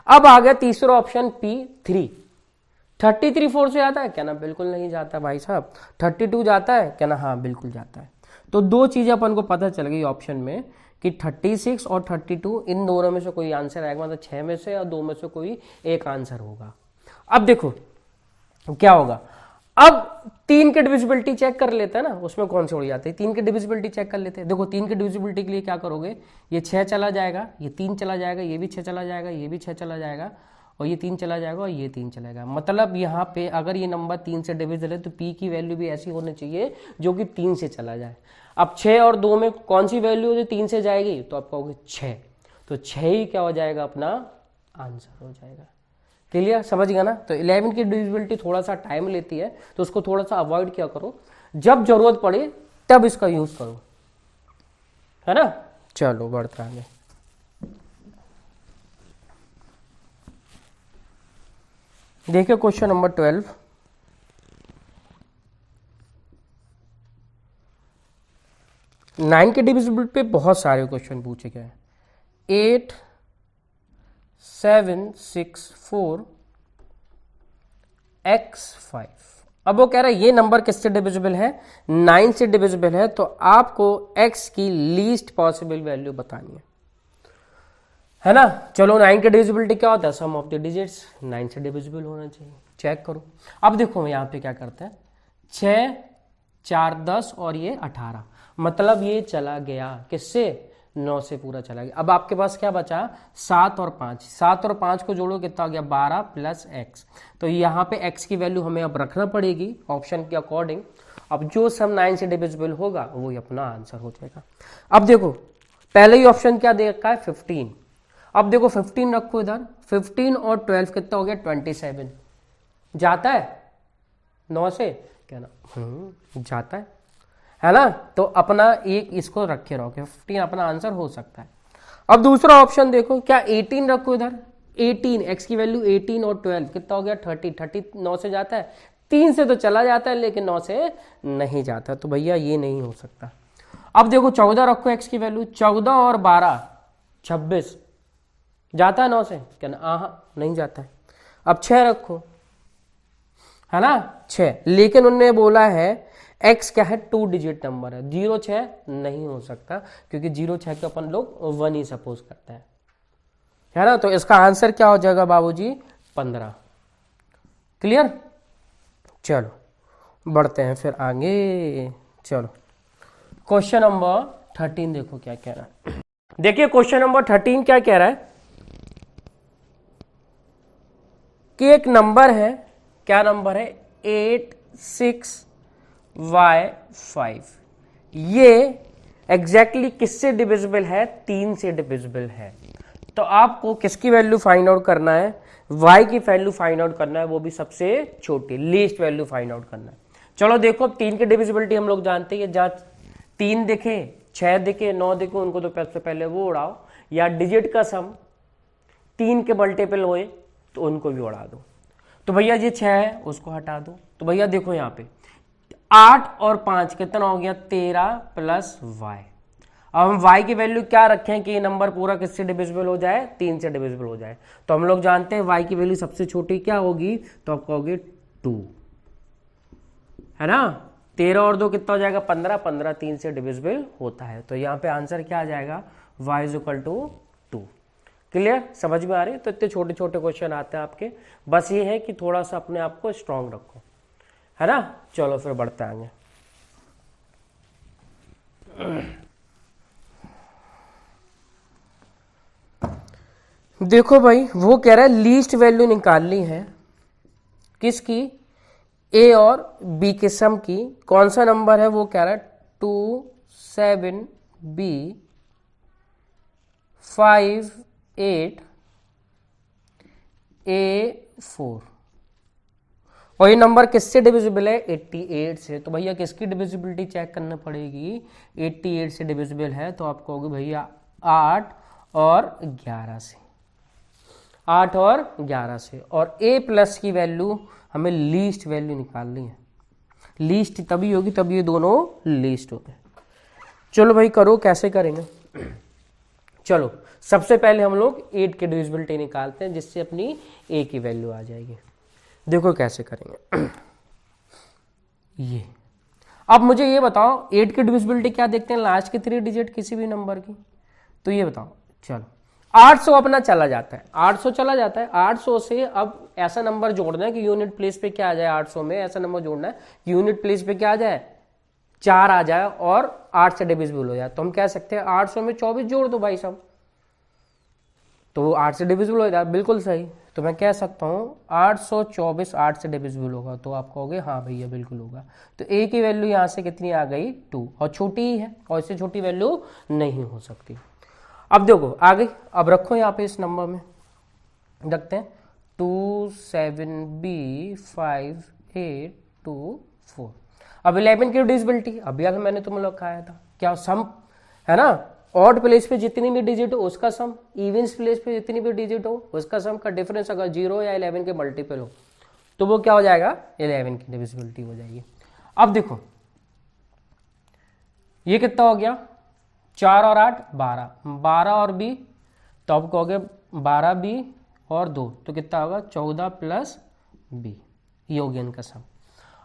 Speaker 1: अब आ गया तीसरा ऑप्शन p3, 33 4 से जाता है, क्या ना, बिल्कुल नहीं जाता भाई साहब। 32 जाता है, क्या ना, हाँ बिल्कुल जाता है। तो 2 चीजें अपन को पता चल गई ऑप्शन में कि 36 और 32 इन दोनों में से कोई आंसर आएगा, मतलब 6 में से या 2 में से कोई एक आंसर होगा। अब देखो क्या होगा, अब 3 की डिविजिबिलिटी चेक कर लेते हैं ना, उसमें कौन से उड़ जाते हैं, 3 की डिविजिबिलिटी चेक कर लेते हैं। देखो 3 की डिविजिबिलिटी के लिए क्या करोगे, ये 6 चला जाएगा, ये 3 चला जाएगा, ये भी 6 चला जाएगा, ये भी 6 चला जाएगा, और ये 3 चला जाएगा और ये 3 चला जाएगा। मतलब यहाँ पे अगर ये नंबर 3 से डिविजिबल है तो p की वैल्यू भी ऐसी होनी चाहिए जो कि 3 से चला जाए। अब 6 और 2 में कौन सी वैल्यू जो 3 से जाएगी, तो आप कहोगे 6, तो 6 ही क्या हो जाएगा, अपना आंसर हो जाएगा। क्लियर, समझ गया ना। तो 11 की डिविजिबिलिटी थोड़ा सा टाइम लेती है, तो उसको थोड़ा सा अवॉइड क्या करो, जब जरूरत पड़े तब इसका यूज करो, है ना। चलो बढ़ते आगे। देखिए क्वेश्चन नंबर 12, नाइन के डिविजिबिलिटी पे बहुत सारे क्वेश्चन पूछे गए। 8 7 6 4 x5। अब वो कह रहा है ये नंबर किससे डिविजिबल है, 9 से डिविजिबल है। तो आपको x की लीस्ट पॉसिबल वैल्यू बतानी है ना। चलो 9 की डिविजिबिलिटी क्या होता है, सम ऑफ द डिजिट्स, 9 से डिविजिबल होना चाहिए, चेक करो। अब देखो यहाँ पे क्या करते हैं, 6 4 10 और ये 18, मतलब ये चला गया किससे, 9 से पूरा चला गया। अब आपके पास क्या बचा, 7 और 5, 7 और 5 को जोड़ो कितना हो गया, 12 + x। तो यहाँ पे x की वैल्यू हमें अब रखना पड़ेगी ऑप्शन के अकॉर्डिंग। अब जो सम 9 से डिविजिबल होगा वो ही अपना आंसर हो जाएगा। अब देखो पहले ही ऑप्शन क्या दे रखा है, 15। अब देखो 15 रखो इधर, 15 और 12 कितना हो गया, 27 जाता है 9 से, क्या ना, जाता है ना। तो अपना एक इसको रखे रहो, 15 अपना आंसर हो सकता है। अब दूसरा ऑप्शन देखो, क्या 18 रखो इधर, 18 x की वैल्यू 18 और 12 कितना हो गया, 30 9 से जाता है, 3 से तो चला जाता है लेकिन 9 से नहीं जाता, तो भैया ये नहीं हो सकता। अब देखो 14 रखो x की वैल्यू, 14 और 12 26 जाता है 9 से, क्या ना, नहीं जाता है। अब 6 रखो, है ना, 6, लेकिन उन्होंने बोला है x क्या है, 2 डिजिट नंबर है, 0 6 नहीं हो सकता क्योंकि 0 6 को अपन लोग 1 ही सपोज करते हैं, है ना। तो इसका आंसर क्या हो जाएगा बाबूजी, 15। क्लियर, चलो बढ़ते हैं फिर आगे। चलो क्वेश्चन नंबर 13 देखो क्या कह रहा है। देखिए क्वेश्चन नंबर 13 क्या कह रहा है कि एक नंबर है, क्या नंबर है, 8 6 y5, ये एग्जैक्टली किससे डिविजिबल है? 3 से डिविजिबल है। तो आपको किसकी वैल्यू फाइंड आउट करना है? y की वैल्यू फाइंड आउट करना है, वो भी सबसे छोटी लीस्ट वैल्यू फाइंड आउट करना है। चलो देखो, अब 3 की डिविजिबिलिटी हम लोग जानते हैं, जहां 3 दिखे, 6 दिखे, 9 दिखे, उनको तो सबसे पहले वो उड़ाओ, या डिजिट का सम 3 के मल्टीपल होए तो उनको भी उड़ा दो। तो भैया ये 6 है, उसको हटा दो। तो भैया देखो यहाँ पे 8 और 5 कितना हो गया? 13 प्लस y। अब हम y की वैल्यू क्या रखें कि ये नंबर पूरा किससे डिविजिबल हो जाए? 3 से डिविजिबल हो जाए। तो हम लोग जानते हैं y की वैल्यू सबसे छोटी क्या होगी? तो आप कहोगे 2, है ना। 13 और 2 कितना हो जाएगा? 15, 15 3 से डिविजिबल होता है। तो यहाँ पे आंसर क्या आ जाएगा? y is equal to 2। Clear? समझ में आ रही है? तो इतने छोटे छोटे क्वेश्चन आते हैं आपके, बस ये है कि थोड़ा सा अपने आप को स्ट्रांग रखो, है ना। चलो फिर बढ़ते आएंगे। देखो भाई, वो कह रहा है लीस्ट वैल्यू निकालनी है किसकी? ए और बी के सम की। कौन सा नंबर है? वो कह रहा है 2 7 B 5 8 A4, और ये नंबर किससे डिविजिबल है? 88 से। तो भैया किसकी डिविजिबिलिटी चेक करना पड़ेगी? 88 से डिविजिबल है, तो आप कहोगे भैया 8 और 11 से, 8 और 11 से। और a प्लस की वैल्यू हमें लीस्ट वैल्यू निकालनी है। लीस्ट तभी होगी तभी ये दोनों लीस्ट होते हैं। चलो भाई करो, कैसे करेंगे? चलो सबसे पहले हम लोग 8 की डिविजिबिलिटी निकालते हैं, जिससे अपनी a की वैल्यू आ जाएगी। देखो कैसे करेंगे। ये अब मुझे ये बताओ 8 की डिविजिबिलिटी क्या देखते हैं? लास्ट के 3 डिजिट किसी भी नंबर की। तो ये बताओ, चलो 800 अपना चला जाता है, 800 चला जाता है। 800 से अब ऐसा नंबर जोड़ना है कि यूनिट प्लेस पे क्या आ जाए? 800 में ऐसा नंबर जोड़ना है कि यूनिट प्लेस पे क्या आ जाए? 4 आ जाए और 8 से डिविजिबल हो जाए। तो हम कह सकते हैं 800 में 24 जोड़ दो भाई साहब, तो 8 से डिविजिबल हो जाए। बिल्कुल सही। तो मैं कह सकता हूँ 824 8 से डिविजिबल होगा। तो आप कहोगे हाँ भैया बिल्कुल होगा। तो a की वैल्यू यहाँ से कितनी आ गई? 2, और छोटी ही है, और इससे छोटी वैल्यू नहीं हो सकती। अब देखो आ गई। अब रखो यहाँ पे इस नंबर में रखते हैं 2 7 B 5 8 2 4। अब 11 की डिविजिबिलिटी अभी अगर मैंने तुम लोग कहा था क्या? सम है ना। ऑड प्लेस पे जितनी भी डिजिट हो उसका सम, इवेंस प्लेस पे जितनी भी डिजिट हो उसका सम का डिफरेंस अगर 0 या 11 के मल्टीपल हो तो वो क्या हो जाएगा? 11 की डिविजिबिलिटी हो जाएगी। अब देखो ये कितना हो गया? 4 और 8 12, 12 और b, तो आप कहोगे 12b और 2, तो कितना होगा? 14 प्लस b, ये हो गया इनका सम।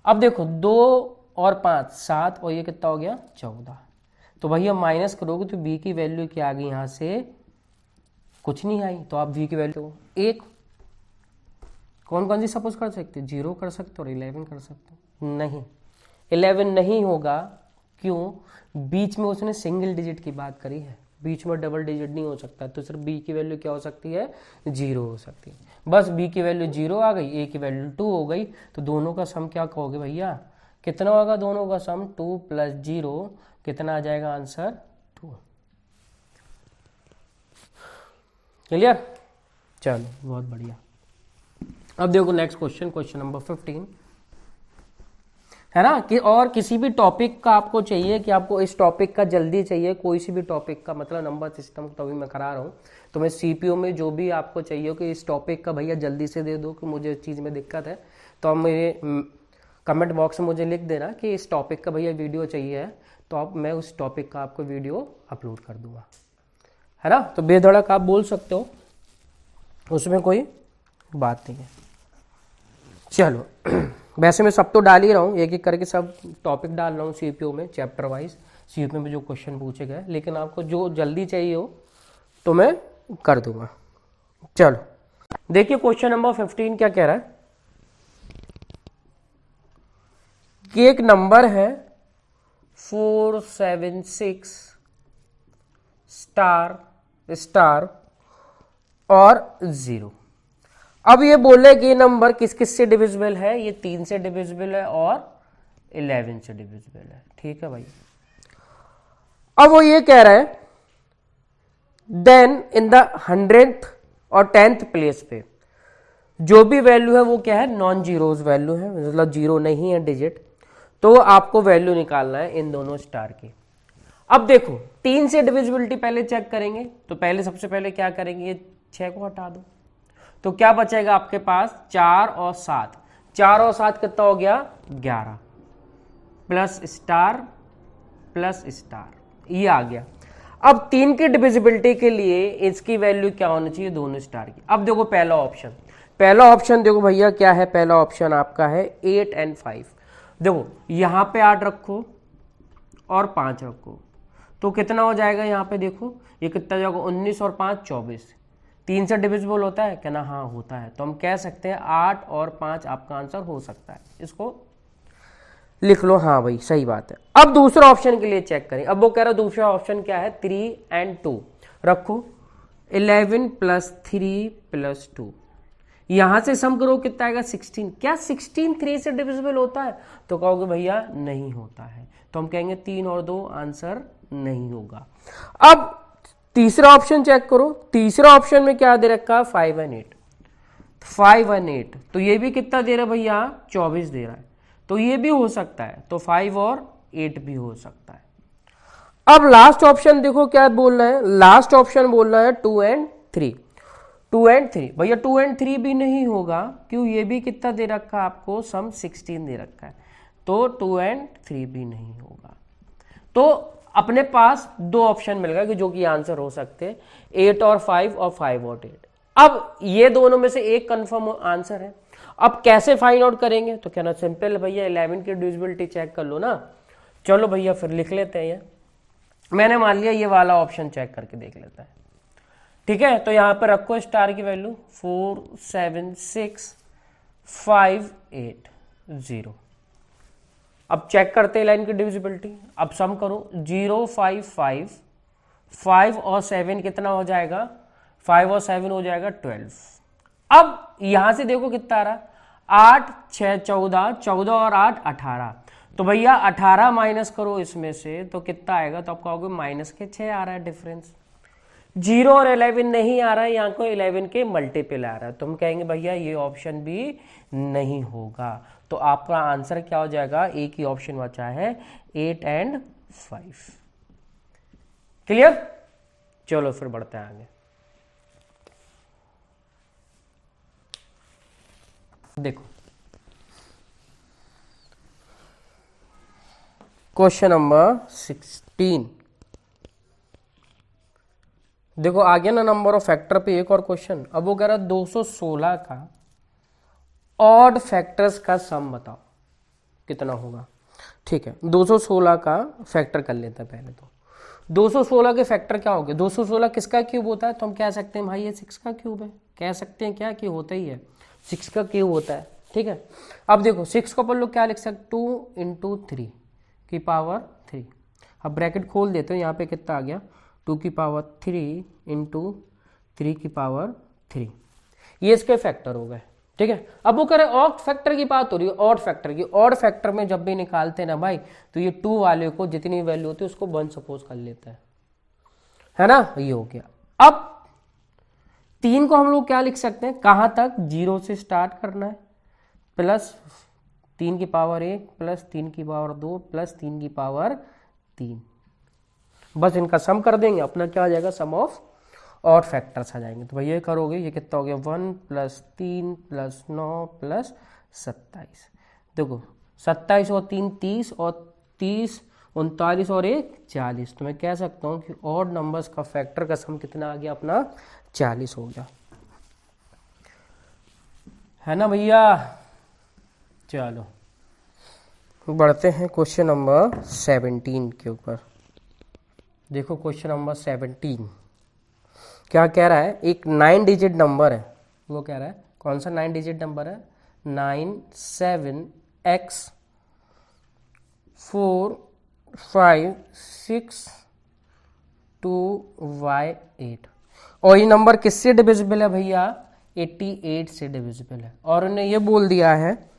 Speaker 1: अब देखो 2 और 5 7, और ये कितना हो गया? 14। तो भैया माइनस करोगे तो b की वैल्यू क्या आ गई? यहाँ से कुछ नहीं आई, तो आप v की वैल्यू 1 कौन कौन सी सपोज कर सकते? 0 कर सकते और 11 कर सकते। नहीं, 11 नहीं होगा। क्यों? बीच में उसने सिंगल डिजिट की बात करी है, बीच में डबल डिजिट नहीं हो सकता। तो सिर्फ b की वैल्यू क्या हो सकती है? 0 हो सकती है। बस b की वैल्यू 0 आ गई, a की वैल्यू 2 हो गई। तो दोनों का सम क्या कहोगे भैया? कितना होगा दोनों का सम? 2 प्लस 0 कितना आ जाएगा आंसर? 2। क्लियर? चलो बहुत बढ़िया। अब देखो नेक्स्ट क्वेश्चन, क्वेश्चन नंबर 15 है ना। कि और किसी भी टॉपिक का आपको चाहिए कि आपको इस टॉपिक का जल्दी चाहिए, कोई सी भी टॉपिक का, मतलब नंबर सिस्टम तो अभी मैं करा रहा हूँ, तो मैं सीपीयू में जो भी आपको चाहिए कि इस टॉपिक का भैया जल्दी से दे दो कि मुझे इस चीज़ में दिक्कत है, तो आप मेरे कमेंट बॉक्स में मुझे लिख देना कि इस टॉपिक का भैया वीडियो चाहिए है, तो आप मैं उस टॉपिक का आपको वीडियो अपलोड कर दूंगा, है ना। तो बेधड़क आप बोल सकते हो, उसमें कोई बात नहीं है। चलो वैसे मैं सब तो डाल ही रहा हूँ, एक एक करके सब टॉपिक डाल रहा हूँ सीपीयू में, चैप्टर वाइज सीपीयू में जो क्वेश्चन पूछे गए, लेकिन आपको जो जल्दी चाहिए हो तो मैं कर दूंगा। चलो देखिए क्वेश्चन नंबर 15 क्या कह रहा है कि एक नंबर है 476 स्टार स्टार और 0। अब ये बोले कि ये नंबर किस किस से डिविजिबल है? ये 3 से डिविजिबल है और 11 से डिविजिबल है। ठीक है भाई। अब वो ये कह रहा है देन इन द 100th और 10th प्लेस पे जो भी वैल्यू है वो क्या है, नॉन जीरोज वैल्यू है, मतलब जीरो नहीं है डिजिट, तो आपको वैल्यू निकालना है इन दोनों स्टार की। अब देखो 3 से डिविजिबिलिटी पहले चेक करेंगे, तो पहले सबसे पहले क्या करेंगे, ये 6 को हटा दो, तो क्या बचेगा आपके पास 4 और 7, 4 और 7 कितना हो गया 11 प्लस स्टार ये आ गया। अब 3 की डिविजिबिलिटी के लिए इसकी वैल्यू क्या होनी चाहिए, दोनों स्टार की। अब देखो पहला ऑप्शन देखो भैया क्या है, पहला ऑप्शन आपका है 8 और 5। देखो यहां पे 8 रखो और 5 रखो, तो कितना हो जाएगा, यहाँ पे देखो ये कितना जाएगा 19 और 5 24, 3 से डिविजिबल होता है क्या ना, हाँ होता है, तो हम कह सकते हैं 8 और 5 आपका आंसर हो सकता है। इसको लिख लो, हाँ भाई सही बात है। अब दूसरा ऑप्शन के लिए चेक करें। अब वो कह रहा है दूसरा ऑप्शन क्या है, 3 और 2 रखो, 11 + 3 + 2, यहां से सम करो कितना आएगा 16। क्या 16 3 से डिविजिबल होता है, तो कहोगे भैया नहीं होता है, तो हम कहेंगे 3 और 2 आंसर नहीं होगा। अब तीसरा ऑप्शन चेक करो, तीसरा ऑप्शन में क्या दे रखा है 5 और 8, 5 और 8, तो ये भी कितना दे रहा है भैया 24 दे रहा है, तो ये भी हो सकता है, तो 5 और 8 भी हो सकता है। अब लास्ट ऑप्शन देखो क्या बोल रहा है, लास्ट ऑप्शन बोल रहा है 2 और 3, 2 और 3, भैया 2 और 3 भी नहीं होगा, क्यों, ये भी कितना दे रखा है आपको, सम 16 दे रखा है, तो 2 और 3 भी नहीं होगा। तो अपने पास 2 ऑप्शन मिल गए कि जो कि आंसर हो सकते हैं, 8 और 5 और 5 और 8। अब ये दोनों में से एक कंफर्म आंसर है। अब कैसे फाइंड आउट करेंगे, तो कहना सिंपल भैया 11 की डिविजिबिलिटी चेक कर लो ना। चलो भैया फिर लिख लेते हैं, ये मैंने मान लिया ये वाला ऑप्शन चेक करके देख लेता है। ठीक है, तो यहां पर रखो स्टार की वैल्यू 4 7 6 5 8 0। अब चेक करते हैं लाइन की डिविजिबिलिटी। अब सम करो 0 5 5, 5 और 7 कितना हो जाएगा, 5 और 7 हो जाएगा 12। अब यहां से देखो कितना आ रहा, 8 6 14, 14 और 8 18, तो भैया 18 माइनस करो इसमें से, तो कितना आएगा, तो आप कहोगे -6 आ रहा है डिफरेंस। 0 और 11 नहीं आ रहा है, यहाँ को 11 के मल्टीपल आ रहा है, तो हम कहेंगे भैया ये ऑप्शन भी नहीं होगा। तो आपका आंसर क्या हो जाएगा, एक ही ऑप्शन बचा है 8 और 5। क्लियर, चलो फिर बढ़ते हैं आगे। देखो क्वेश्चन नंबर 16, देखो आ गया ना नंबर ऑफ फैक्टर पे एक और क्वेश्चन। अब वो कह रहा है 216 का ऑड फैक्टर्स का सम बताओ कितना होगा। ठीक है, 216 का फैक्टर कर लेते हैं पहले। तो 216 के फैक्टर क्या हो गए, 216 किसका क्यूब होता है, तो हम कह सकते हैं भाई ये 6 का क्यूब है, कह सकते हैं क्या कि होता ही है, 6 का क्यूब होता है। ठीक है, अब देखो 6 को अपन लोग क्या लिख सकते, 2 × 3 की पावर 3। अब ब्रैकेट खोल देते हो, यहाँ पे कितना आ गया 2 की पावर 3 × 3 की पावर 3, ये इसके फैक्टर हो गए। ठीक है, अब वो करें ऑड फैक्टर की बात हो रही है, ऑड फैक्टर की। ऑड फैक्टर में जब भी निकालते हैं ना भाई, तो ये 2 वाले को जितनी वैल्यू होती है उसको 1 सपोज कर लेता है ना, ये हो गया। अब 3 को हम लोग क्या लिख सकते हैं, कहां तक, 0 से स्टार्ट करना है, प्लस 3 की पावर 1 प्लस 3 की पावर 2 प्लस 3 की पावर 3, बस इनका सम कर देंगे, अपना क्या आ जाएगा, सम ऑफ ऑड फैक्टर्स आ जाएंगे। तो भाई ये करोगे, ये कितना हो गया 1 + 3 + 9 + 27। देखो 27 और 3 30, और 30 39 और 1 40, तो मैं कह सकता हूँ कि ऑड नंबर्स का फैक्टर का सम कितना आ गया अपना 40 हो गया, है ना भैया। चलो बढ़ते हैं क्वेश्चन नंबर 17 के ऊपर। देखो क्वेश्चन नंबर 17 क्या कह रहा है, एक 9 डिजिट नंबर है, वो कह रहा है कौन सा 9 डिजिट नंबर है, 97x 4 5 6 2y8, और ये नंबर किससे डिविजिबल है भैया, 88 से डिविजिबल है। और उन्हें ये बोल दिया है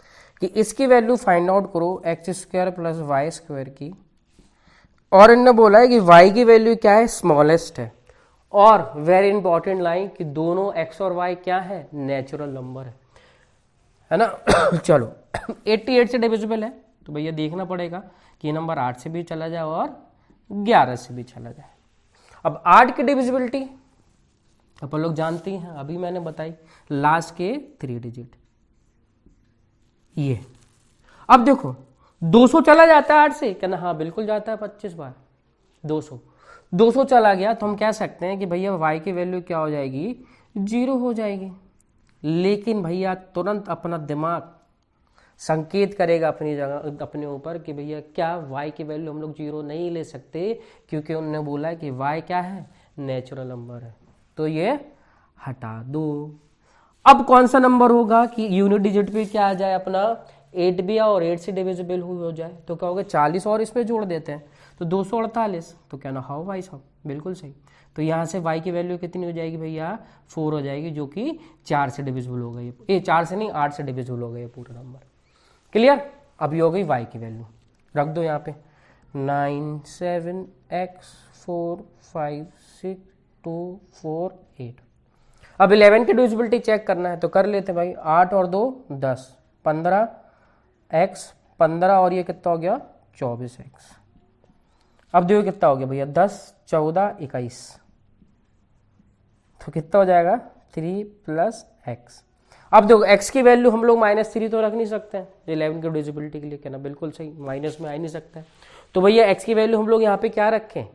Speaker 1: कि इसकी वैल्यू फाइंड आउट करो X square plus Y square की, और इनने बोला है कि y की वैल्यू क्या है, स्मॉलेस्ट है, और वेरी इंपॉर्टेंट लाइन कि दोनों x और y क्या है, नेचुरल नंबर है ना। चलो 88 से डिविजिबल है तो भैया देखना पड़ेगा कि ये नंबर 8 से भी चला जाए और 11 से भी चला जाए। अब 8 की डिविजिबिलिटी अपन लोग जानते हैं, अभी मैंने बताई, लास्ट के 3 डिजिट ये। अब देखो 200 चला जाता है 8 से, कहना हाँ बिल्कुल जाता है 25 बार 200 चला गया तो हम कह सकते हैं कि भैया y की वैल्यू क्या हो जाएगी, 0 हो जाएगी। लेकिन भैया तुरंत अपना दिमाग संकेत करेगा अपनी जगह, अपने ऊपर कि भैया क्या y की वैल्यू हम लोग 0 नहीं ले सकते, क्योंकि उन्होंने बोला है कि y क्या है, नेचुरल नंबर है, तो ये हटा दो। अब कौन सा नंबर होगा कि यूनिट डिजिट पे क्या आ जाए अपना 8 भी और 8 से डिविजिबल हो जाए, तो क्या होगा 40 और इसमें जोड़ देते हैं तो 248, तो कहना हाँ भाई साहब बिल्कुल सही। तो यहाँ से y की वैल्यू कितनी हो जाएगी भैया, 4 हो जाएगी, जो कि 4 से डिविजिबल हो गई, ये 4 से नहीं 8 से डिविजिबल हो गई पूरा नंबर। क्लियर। अब ये हो गई y की वैल्यू, रख दो यहाँ पे 9 7 x 4 5 6 2 4 8। अब 11 की डिविजिबिलिटी चेक करना है तो कर लेते भाई, 8 और 2 10, 15 x 15 और ये कितना हो गया 24x। अब देखो कितना हो गया भैया 10 14 21, तो कितना हो जाएगा 3 प्लस x। अब देखो x की वैल्यू हम लोग -3 तो रख नहीं सकते हैं 11 की डिविजिबिलिटी के लिए, कहना बिल्कुल सही, माइनस में आ ही नहीं सकता है। तो भैया x की वैल्यू हम लोग यहाँ पे क्या रखें,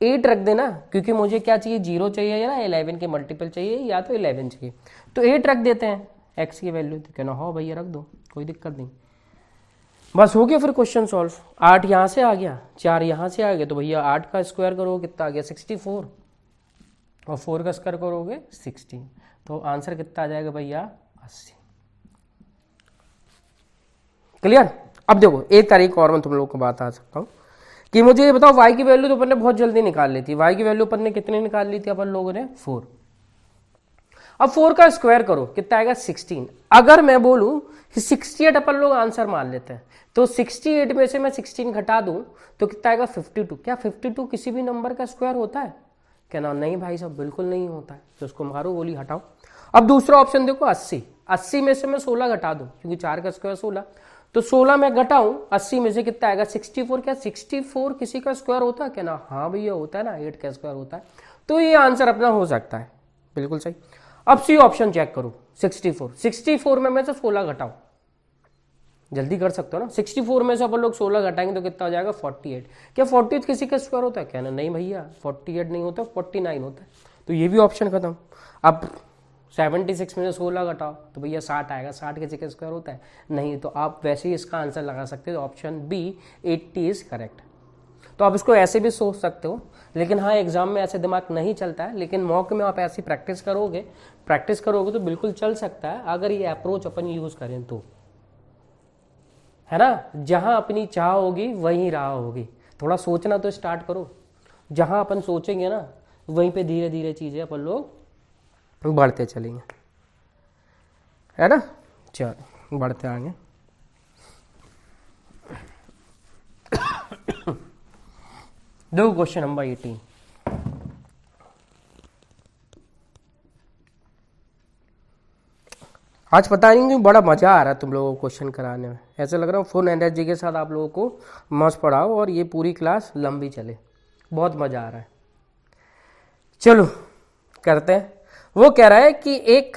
Speaker 1: 8 रख देना, क्योंकि मुझे क्या चाहिए 0 चाहिए या ना 11 के मल्टीपल चाहिए या तो 11 चाहिए, तो 8 रख देते हैं x की वैल्यू। तो कहना हाँ भैया रख दो, कोई दिक्कत नहीं, बस हो गया फिर क्वेश्चन सॉल्व। 8 यहाँ से आ गया, 4 यहाँ से आ गया, तो भैया 8 का स्क्वायर करोगे कितना आ गया 64, और 4 का स्क्वायर करोगे 16, तो आंसर कितना आ जाएगा भैया 80। क्लियर। अब देखो एक तारीख और मैं तुम लोग को बात आ सकता हूँ कि मुझे ये बताओ y की वैल्यू तो अपन ने बहुत जल्दी निकाल ली थी, y की वैल्यू अपन ने कितनी निकाल ली थी अपन लोगों ने 4। अब 4 का स्क्वायर करो कितना आएगा 16। अगर मैं बोलूं कि 68 अपन लोग आंसर मान लेते हैं, तो 68 में से मैं 16 घटा दूं तो कितना आएगा 52। क्या 52 किसी भी नंबर का स्क्वायर होता है, कहना नहीं भाई साहब बिल्कुल नहीं होता है, तो उसको मारो गोली हटाओ। अब दूसरा ऑप्शन देखो 80 में से मैं 16 घटा दूं, क्योंकि 4 का स्क्वायर 16, तो 16 में घटाऊं 80 में से कितना आएगा 64। क्या 64 किसी का स्क्वायर होता है, कहना हाँ भैया होता है ना, 8 का स्क्वायर होता है, तो ये आंसर अपना हो सकता है, बिल्कुल सही। अब सी ऑप्शन चेक करो 64 में से 16 घटाओ, जल्दी कर सकते हो ना, 64 में से अपन लोग 16 घटाएंगे तो कितना हो जाएगा 48। क्या 48 किसी का स्क्वायर होता है, कहना नहीं भैया 48 नहीं होता 49 होता है, तो ये भी ऑप्शन खत्म। अब 76 में से 16 घटाओ तो भैया 60 आएगा, 60 किसी का स्क्वायर होता है नहीं, तो आप वैसे ही इसका आंसर लगा सकते हो, ऑप्शन बी 80 इज करेक्ट। तो आप इसको ऐसे भी सोच सकते हो, लेकिन हाँ एग्जाम में ऐसे दिमाग नहीं चलता है, लेकिन मॉक में आप ऐसी प्रैक्टिस करोगे तो बिल्कुल चल सकता है, अगर ये अप्रोच अपन यूज करें तो, है ना। जहां अपनी चाह होगी वहीं राह होगी, थोड़ा सोचना तो स्टार्ट करो, जहां अपन सोचेंगे ना वहीं पे धीरे धीरे चीजें अपन लोग बढ़ते चलेंगे, है ना। चलो बढ़ते आगे। दो क्वेश्चन नंबर 18। आज पता नहीं क्यों बड़ा मजा आ रहा है तुम लोगों को क्वेश्चन कराने में, ऐसा लग रहा है फुल एनर्जी के साथ आप लोगों को मस्त पढ़ाओ और ये पूरी क्लास लंबी चले, बहुत मजा आ रहा है। चलो करते हैं। वो कह रहा है कि एक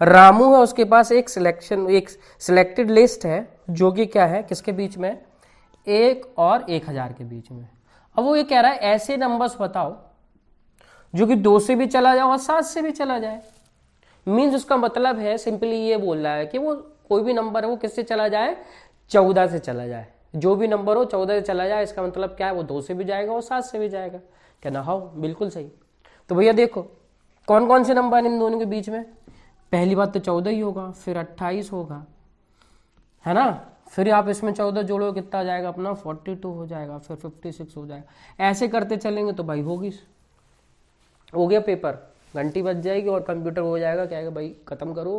Speaker 1: रामू है, उसके पास एक सिलेक्टेड लिस्ट है जो कि क्या है, किसके बीच में, 1 और 1000 के बीच में। अब वो ये कह रहा है ऐसे नंबर्स बताओ जो कि 2 से भी चला जाए और 7 से भी चला जाए। मीन्स उसका मतलब है सिंपली ये बोल रहा है कि वो कोई भी नंबर है वो किससे चला जाए, 14 से चला जाए, जो भी नंबर हो 14 से चला जाए, इसका मतलब क्या है वो 2 से भी जाएगा और 7 से भी जाएगा। कहना हाँ बिल्कुल सही। तो भैया देखो कौन कौन से नंबर इन दोनों के बीच में, पहली बात तो 14 ही होगा, फिर 28 होगा, है ना, फिर आप इसमें 14 जोड़ो कितना आ जाएगा अपना 42 हो जाएगा, फिर 56 हो जाएगा। ऐसे करते चलेंगे तो भाई होगी, हो गया पेपर, घंटी बज जाएगी और कंप्यूटर हो जाएगा, कहेगा भाई खत्म करो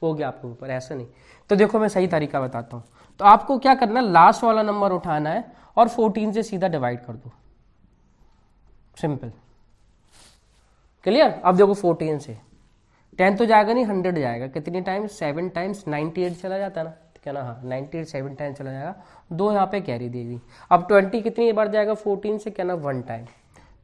Speaker 1: हो गया आपके ऊपर, ऐसा नहीं। तो देखो मैं सही तरीका बताता हूँ। तो आपको क्या करना है, लास्ट वाला नंबर उठाना है और 14 से सीधा डिवाइड कर दो, सिंपल, क्लियर। अब देखो 14 से 10 तो जाएगा नहीं, 100 जाएगा, कितनी टाइम्स, 7 टाइम्स, 98 चला जाता है ना, क्या ना, हाँ 98 7 टाइम चला जाएगा, 2 यहाँ पे कैरी दे दी। अब 20 कितनी बार जाएगा 14 से, क्या ना 1 टाइम,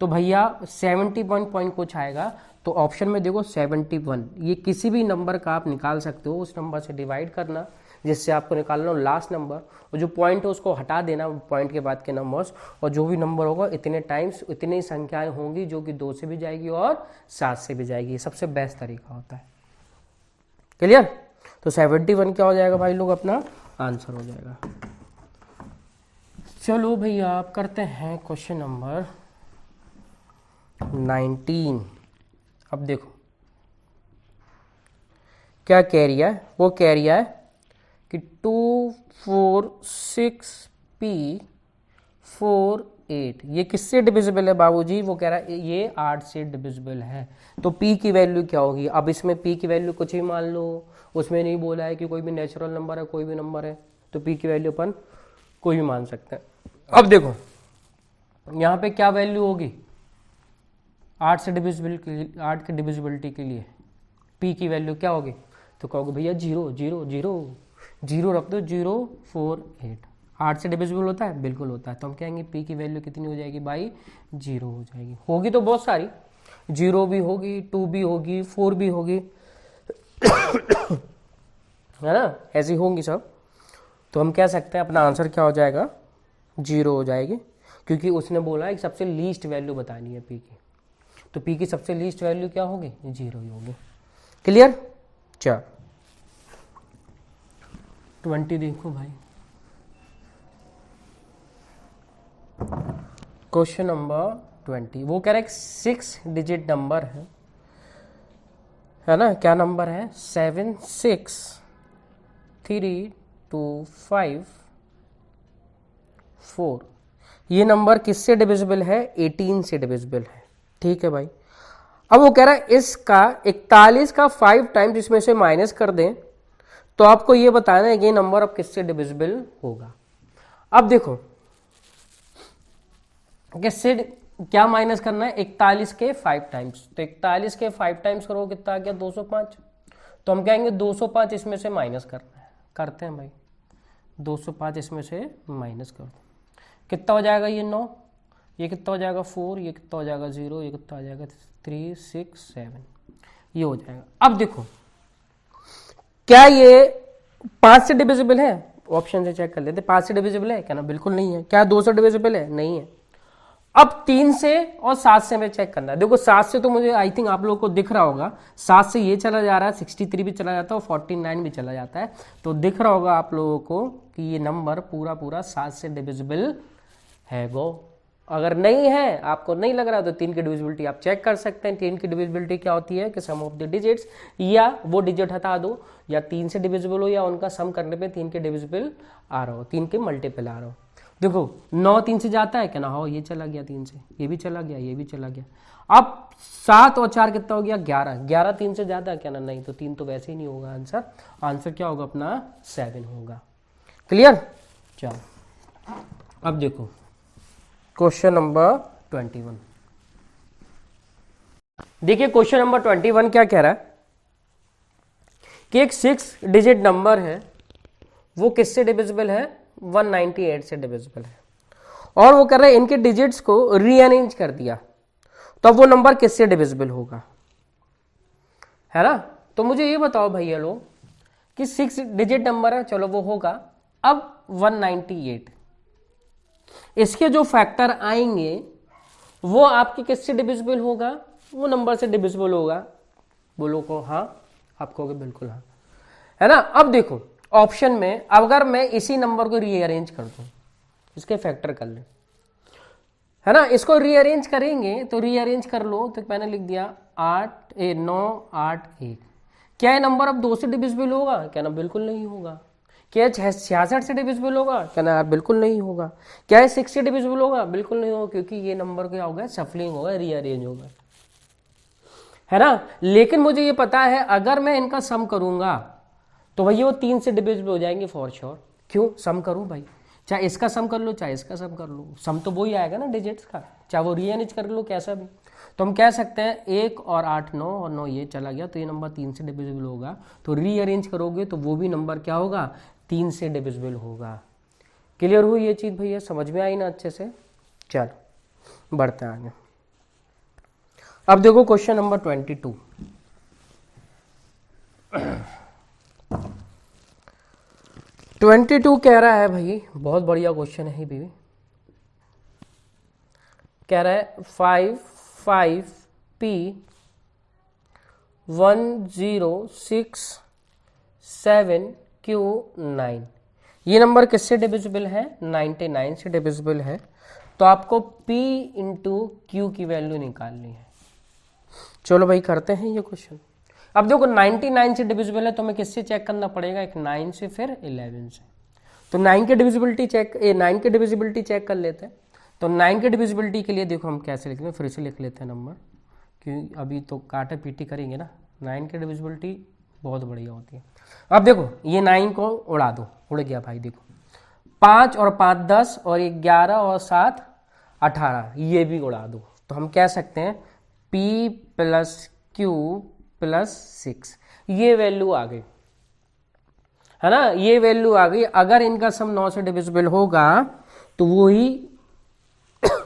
Speaker 1: तो भैया 71 पॉइंट कुछ आएगा। तो ऑप्शन में देखो 71, ये किसी भी नंबर का आप निकाल सकते हो, उस नंबर से डिवाइड करना जिससे आपको निकालना हो लास्ट नंबर, और जो पॉइंट है उसको हटा देना पॉइंट के बाद के नंबर्स, और जो भी नंबर होगा इतने टाइम्स इतनी संख्याएं होंगी जो कि 2 से भी जाएगी और 7 से भी जाएगी। ये सबसे बेस्ट तरीका होता है, क्लियर। तो 71 क्या हो जाएगा भाई लोग, अपना आंसर हो जाएगा। चलो भैया आप करते हैं क्वेश्चन नंबर 19। अब देखो क्या कह रही है, वो कह रही है कि 246p48 ये किससे डिविजिबल है बाबूजी, वो कह रहा है ये 8 से डिविजिबल है। तो p की वैल्यू क्या होगी, अब इसमें p की वैल्यू कुछ ही मान लो, उसमें नहीं बोला है कि कोई भी नेचुरल नंबर है, कोई भी नंबर है, तो p की वैल्यू अपन कोई भी मान सकते हैं। अब देखो यहाँ पे क्या वैल्यू होगी 8 से डिविजिबल, 8 की डिविजिबिलिटी के लिए p की वैल्यू क्या होगी, तो कहोगे भैया 0 0 0 0 रख दो, 048। 8 से डिविजिबल होता है, बिल्कुल होता है। तो हम कहेंगे p की वैल्यू कितनी हो जाएगी भाई, 0 हो जाएगी। होगी तो बहुत सारी, 0 भी होगी, 2 भी होगी, 4 भी होगी है ना, ऐसी होंगी सब। तो हम कह सकते हैं अपना आंसर क्या हो जाएगा, 0 हो जाएगी, क्योंकि उसने बोला है कि सबसे लीस्ट वैल्यू बतानी है p की, तो p की सबसे लीस्ट वैल्यू क्या होगी, 0 ही होगी, क्लियर। चल 20 देखो भाई, क्वेश्चन नंबर 20, वो कह रहा है 6 डिजिट नंबर है ना, क्या नंबर है 7632554, ये नंबर किससे डिविजिबल है, 18 से डिविजिबल है, ठीक है भाई। अब वो कह रहा है इसका 41 का 5 टाइम्स इसमें से माइनस कर दें, तो आपको ये बताना है कि ये नंबर अब किससे डिविजिबल होगा। अब देखो किससे क्या माइनस करना है, 41 के 5 टाइम्स, तो 41 के 5 टाइम्स करो कितना आ गया 205, तो हम कहेंगे 205 इसमें से माइनस करना है, करते हैं भाई, 205 इसमें से माइनस कर दो, कितना हो जाएगा ये 9, ये कितना हो जाएगा 4, ये कितना हो जाएगा 0, ये कितना हो जाएगा 3 6 7, ये हो जाएगा। अब देखो क्या ये 5 से डिविजिबल है, ऑप्शन से चेक कर लेते, 5 से डिविजिबल है क्या ना, बिल्कुल नहीं है। क्या 2 से डिविजिबल है, नहीं है। अब 3 से और 7 से हमें चेक करना है। देखो 7 से तो मुझे आई थिंक आप लोगों को दिख रहा होगा, 7 से ये चला जा रहा है, 63 भी चला जाता है और 49 भी चला जाता है, तो दिख रहा होगा आप लोगों को कि ये नंबर पूरा पूरा 7 से डिविजिबल है। वो अगर नहीं है, आपको नहीं लग रहा, तो 3 की डिविजिबिलिटी आप चेक कर सकते हैं। 3 की डिविजिबिलिटी क्या होती है कि सम ऑफ द डिजिट्स, या वो डिजिट हटा दो, या 3 से डिविजिबल हो या उनका सम करने पे 3 के डिविजिबल आ रहा हो, 3 के मल्टीपल आ रहा हो। देखो 9 3 से जाता है क्या ना, हो ये चला गया 3 से, ये भी चला गया, ये भी चला गया। अब 7 और 4 कितना हो गया 11, 11 3 से जाता है क्या ना, नहीं, तो 3 तो वैसे ही नहीं होगा आंसर, आंसर क्या होगा अपना 7 होगा, क्लियर। चलो अब देखो क्वेश्चन नंबर 21, देखिए क्वेश्चन नंबर 21 क्या कह रहा है कि एक 6 डिजिट नंबर है, वो किससे डिविजिबल है, 198 से डिविजिबल है, और वो कर रहे हैं इनके डिजिट्स को रीअरेंज कर दिया, तो अब वो नंबर किससे डिविजिबल होगा, है ना। तो मुझे ये बताओ भैया लोग कि 6 डिजिट नंबर है, चलो वो होगा। अब 198, इसके जो फैक्टर आएंगे वो आपके किससे डिविजिबल होगा, वो नंबर से डिविजिबल होगा। बोलो को हाँ, आप कहोगे बिल्कुल हाँ, है ना। अब देखो ऑप्शन में अगर मैं इसी नंबर को रीअरेंज कर दूं, इसके फैक्टर कर ले, है ना, इसको रीअरेंज करेंगे तो रीअरेंज कर लो, तो मैंने लिख दिया 9 8 1। क्या ये नंबर अब 2 से डिविजिबल होगा, क्या ना, बिल्कुल नहीं होगा। क्या 66 से डिविजिबल होगा, क्या ना, बिल्कुल नहीं होगा। क्या ये 6 से डिविजिबल होगा, बिल्कुल नहीं होगा, क्योंकि ये नंबर क्या होगा, सफलिंग होगा, रीअरेंज होगा, है ना। लेकिन मुझे ये पता है अगर मैं इनका सम करूंगा तो भैया वो 3 से डिविजिबल हो जाएंगे फॉर श्योर। क्यों? सम करूं भाई, चाहे इसका सम कर लो चाहे इसका सम कर लो, सम तो वही आएगा ना डिजिट्स का, चाहे वो रीअरेंज कर लो कैसा भी। तो हम कह सकते हैं 1 और 8 9 और 9 ये चला गया, तो ये नंबर 3 से डिविजिबल होगा। तो रीअरेंज करोगे तो वो भी नंबर क्या होगा? 3 से डिविजिबल होगा। क्लियर हुई ये चीज़ भैया? समझ में आई ना अच्छे से? चलो बढ़ते हैं आगे। अब देखो क्वेश्चन नंबर 22। कह रहा है भाई, बहुत बढ़िया क्वेश्चन है भी, कह रहा है 5,5,P,1,0,6,7,Q,9 ये नंबर किससे डिविजिबल है? 99 से डिविजिबल है। तो आपको P इंटू Q की वैल्यू निकालनी है। चलो भाई करते हैं ये क्वेश्चन। अब देखो 99 से डिविजिबल है तो हमें किससे चेक करना पड़ेगा? एक 9 से फिर 11 से। तो 9 की डिविजिबिलिटी चेक कर लेते हैं। तो 9 की डिविजिबिलिटी के लिए देखो हम कैसे लिख लें, फिर से लिख लेते हैं नंबर, क्योंकि अभी तो काटा पीटी करेंगे ना। 9 की डिविजिबिलिटी बहुत बढ़िया होती है। अब देखो ये 9 को उड़ा दो, उड़ गया भाई। देखो 5 और 5 10 और 11 और 7 18 ये भी उड़ा दो। तो हम कह सकते हैं P प्लस Q प्लस 6 ये वैल्यू आ गई है ना, ये वैल्यू आ गई। अगर इनका सम 9 से डिविजिबल होगा तो वो ही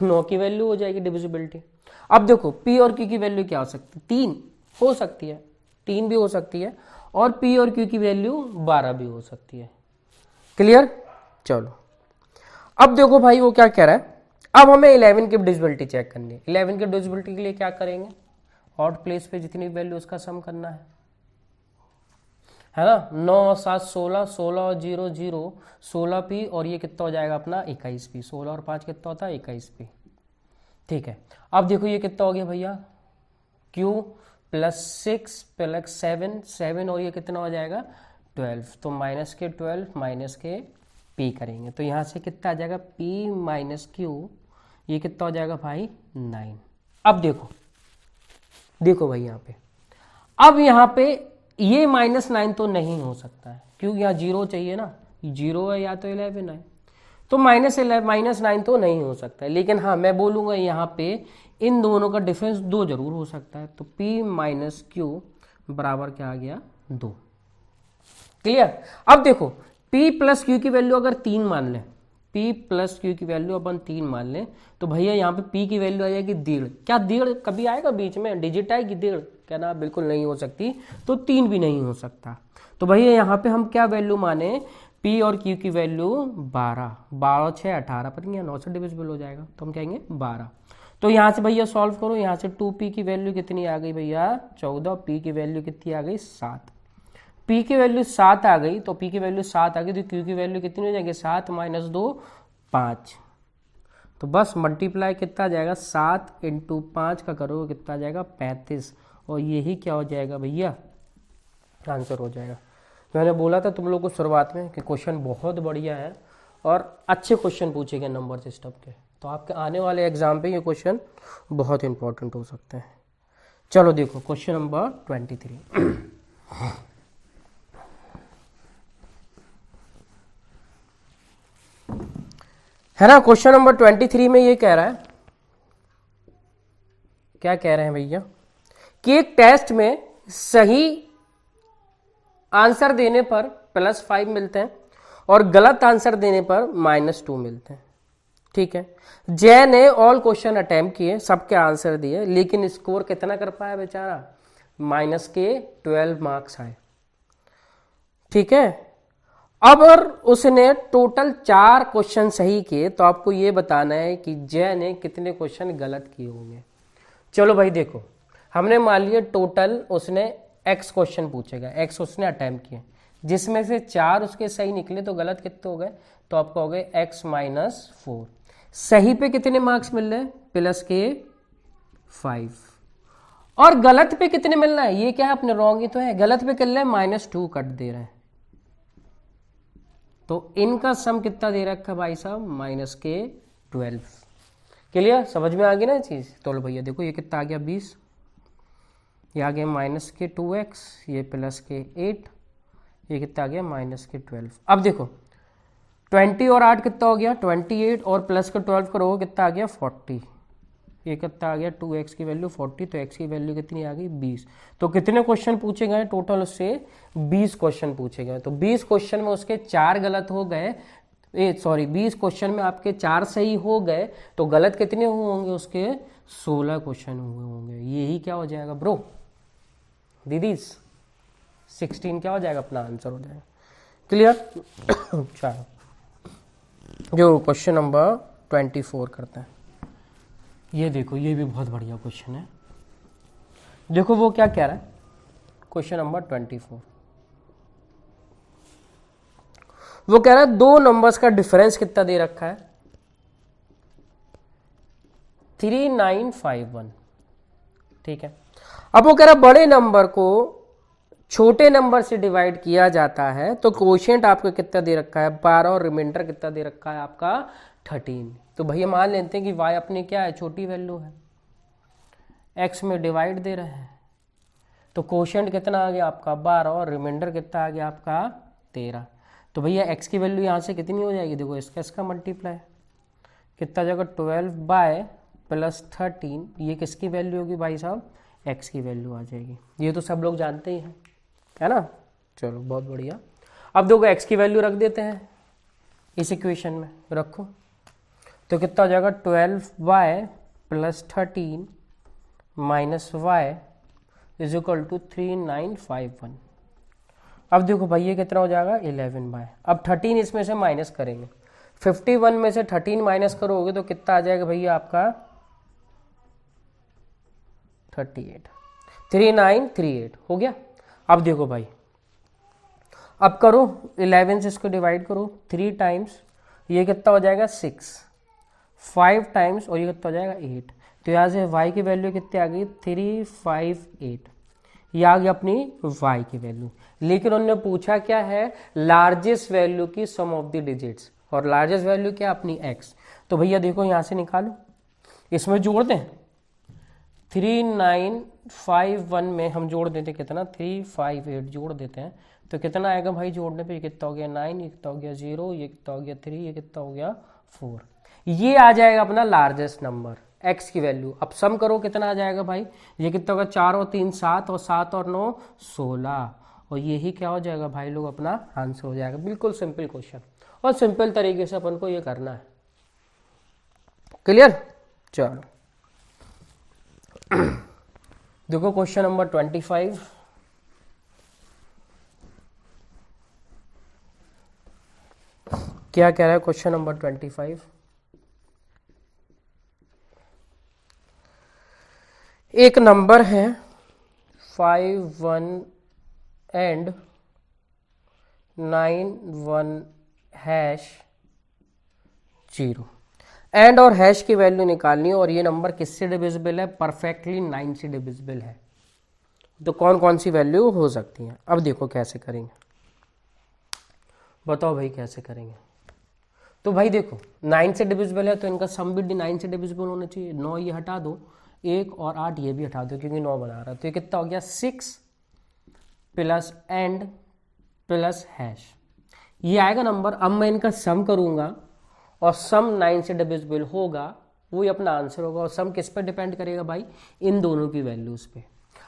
Speaker 1: 9 की वैल्यू हो जाएगी डिविजिबिलिटी। अब देखो P और Q की वैल्यू क्या हो सकती है? 3 हो सकती है, 3 भी हो सकती है, और P और Q की वैल्यू 12 भी हो सकती है। क्लियर? चलो अब देखो भाई वो क्या कह रहा है, अब हमें 11 की डिविजिबिलिटी चेक करनी है। 11 की डिविजिबिलिटी के लिए क्या करेंगे? ऑड प्लेस पे जितनी वैल्यू उसका सम करना है ना। 9 और 7 16, 16 और 0 0, 16 P और ये कितना हो जाएगा अपना 21 P। 16 और 5 कितना होता है? 21 P। ठीक है, अब देखो ये कितना हो गया भैया? Q प्लस 6 प्लस 7 और ये कितना हो जाएगा? 12। तो माइनस के 12 माइनस के P करेंगे तो यहाँ से कितना आ जाएगा? P माइनस Q, ये कितना हो जाएगा भाई? 9। अब देखो भाई यहाँ पे, अब यहाँ पे ये -9 तो नहीं हो सकता है, क्योंकि यहाँ 0 चाहिए ना, 0 है या तो 11 है, तो -9 तो नहीं हो सकता है। लेकिन हाँ मैं बोलूँगा यहाँ पे इन दोनों का डिफरेंस 2 जरूर हो सकता है। तो P माइनस Q बराबर क्या आ गया? 2। क्लियर? अब देखो P प्लस Q की वैल्यू अगर 3 मान लें, P प्लस Q की वैल्यू अपन 3 मान लें, तो भैया यहाँ पे P की वैल्यू आ जाएगी 1.5। क्या 1.5 कभी आएगा बीच में? डिजिट आएगी 1.5? कहना बिल्कुल नहीं हो सकती, तो 3 भी नहीं हो सकता। तो भैया यहाँ पे हम क्या वैल्यू माने? P और Q की वैल्यू 12। 12 6 18 पर 9 से डिविजिबल हो जाएगा, तो हम कहेंगे 12। तो यहाँ से भैया सॉल्व करो, यहाँ से 2P की वैल्यू कितनी आ गई भैया? 14। P की वैल्यू कितनी आ गई? 7। P की वैल्यू 7 आ गई, तो P की वैल्यू 7 आ गई, तो Q की वैल्यू कितनी हो जाएगी? 7 माइनस 2 5। तो बस मल्टीप्लाई कितना आ जाएगा? 7 इंटू 5 का करो कितना आ जाएगा? 35। और यही क्या हो जाएगा भैया? आंसर हो जाएगा। मैंने बोला था तुम लोग को शुरुआत में कि क्वेश्चन बहुत बढ़िया है और अच्छे क्वेश्चन पूछे गए नंबर सिस्टम के, तो आपके आने वाले एग्जाम पे ये क्वेश्चन बहुत इंपॉर्टेंट हो सकते हैं। चलो देखो क्वेश्चन नंबर 23 है ना। क्वेश्चन नंबर 23 में ये कह रहा है, क्या कह रहे हैं भैया, कि एक टेस्ट में सही आंसर देने पर +5 मिलते हैं और गलत आंसर देने पर -2 मिलते हैं। ठीक है, जय ने ऑल क्वेश्चन अटेम्प्ट किए, सबके आंसर दिए, लेकिन स्कोर कितना कर पाया बेचारा? -12 मार्क्स आए। ठीक है, अब अगर उसने टोटल 4 क्वेश्चन सही किए तो आपको ये बताना है कि जय ने कितने क्वेश्चन गलत किए होंगे। चलो भाई देखो, हमने मान लिया टोटल उसने x क्वेश्चन पूछेगा, x उसने अटेम्प्ट किए, जिसमें से 4 उसके सही निकले, तो गलत कितने हो गए? तो आपका हो गए x - 4। सही पे कितने मार्क्स मिल रहे हैं? +5। और गलत पे कितने मिल रहा है? ये क्या है अपने रॉन्ग ही तो है, गलत पे कितने -2 कट दे रहे हैं। तो इनका सम कितना दे रखा है भाई साहब? -12। क्लियर? समझ में आ गई ना चीज? तो लो भैया देखो ये कितना आ गया? 20। ये आ गया -2x, ये +8, ये कितना आ गया -12। अब देखो 20 और 8 कितना हो गया 28 और प्लस के 12 करोगे कितना आ गया 40। ये कितना आ गया 2x की वैल्यू 40, तो x की वैल्यू कितनी आ गई 20। तो कितने क्वेश्चन पूछे गए टोटल, उससे 20 क्वेश्चन पूछे गए। तो 20 क्वेश्चन में उसके 4 गलत हो गए, 20 क्वेश्चन में आपके 4 सही हो गए, तो गलत कितने हुए होंगे उसके 16 क्वेश्चन हुए होंगे। यही क्या हो जाएगा ब्रो दीदीज 16 क्या हो जाएगा अपना आंसर हो जाएगा। क्लियर। चलो जो क्वेश्चन नंबर 24 करते हैं, ये देखो ये भी बहुत बढ़िया क्वेश्चन है। देखो वो क्या कह रहा है, क्वेश्चन नंबर 24 वो कह रहा है दो नंबर्स का डिफरेंस कितना दे रखा है 3951। ठीक है, अब वो कह रहा है बड़े नंबर को छोटे नंबर से डिवाइड किया जाता है तो कोशेंट आपका कितना दे रखा है 12 और रिमाइंडर कितना दे रखा है आपका 13। तो भैया मान लेते हैं कि y अपनी क्या है छोटी वैल्यू है, x में डिवाइड दे रहे हैं, तो कोशेंट कितना आ गया आपका 12 और रिमाइंडर कितना आ गया आपका 13। तो भैया x की वैल्यू यहाँ से कितनी हो जाएगी, देखो इसका मल्टीप्लाई कितना जाएगा 12/+13, ये किसकी वैल्यू होगी भाई साहब x की वैल्यू आ जाएगी। ये तो सब लोग जानते ही हैं, है ना। चलो बहुत बढ़िया। अब देखो x की वैल्यू रख देते हैं इस इक्वेशन में, रखो तो कितना हो जाएगा 12/+13 -y = 3951। अब देखो भाई ये कितना हो जाएगा 11/। अब 13 इसमें से माइनस करेंगे, 51 में से 13 माइनस करोगे तो कितना आ जाएगा भैया आपका 38, 3938 हो गया। अब देखो भाई अब करो 11 से इसको डिवाइड करो 3 टाइम्स, ये कितना हो जाएगा 6, 5 टाइम्स और ये कितना हो जाएगा 8। तो यहाँ से y की वैल्यू कितनी आ गई 358, ये आ गई अपनी y की वैल्यू। लेकिन उन्होंने पूछा क्या है लार्जेस्ट वैल्यू की सम ऑफ द डिजिट्स, और लार्जेस्ट वैल्यू क्या अपनी x। तो भैया देखो यहाँ से निकालो, इसमें जोड़ दें 3951 में हम जोड़ देते कितना 358 जोड़ देते हैं, तो कितना आएगा भाई जोड़ने पे, कितना हो गया 9, ये कितना हो गया 0, ये कितना हो गया 3, ये कितना हो गया 4। ये आ जाएगा अपना लार्जेस्ट नंबर x की वैल्यू। अब सम करो कितना आ जाएगा भाई, ये कितना होगा 4 और 3 7 और 7 और 9 16, और यही क्या हो जाएगा भाई लोग अपना आंसर हो जाएगा। बिल्कुल सिंपल क्वेश्चन और सिंपल तरीके से अपन को ये करना है। क्लियर। चलो देखो क्वेश्चन नंबर 25, क्या कह रहा है क्वेश्चन नंबर 25। एक नंबर है 5 1 एंड 9 1 हैश 0, एंड और हैश की वैल्यू निकालनी है, और ये नंबर किससे डिविजिबल है परफेक्टली 9 से डिविजिबल है। तो कौन कौन सी वैल्यू हो सकती है। अब देखो कैसे करेंगे, बताओ भाई कैसे करेंगे। तो भाई देखो 9 से डिविजिबल है तो इनका सम भी 9 से डिविजिबल होना चाहिए। 9 ये हटा दो, 1 और 8 ये भी हटा दो क्योंकि 9 बना रहा है, तो ये कितना हो गया 6 प्लस एंड प्लस हैश, ये आएगा नंबर। अब मैं इनका सम करूंगा और सम 9 से डिविजिबल होगा, वही अपना आंसर होगा। और सम किस पे डिपेंड करेगा भाई, इन दोनों की वैल्यूज पे।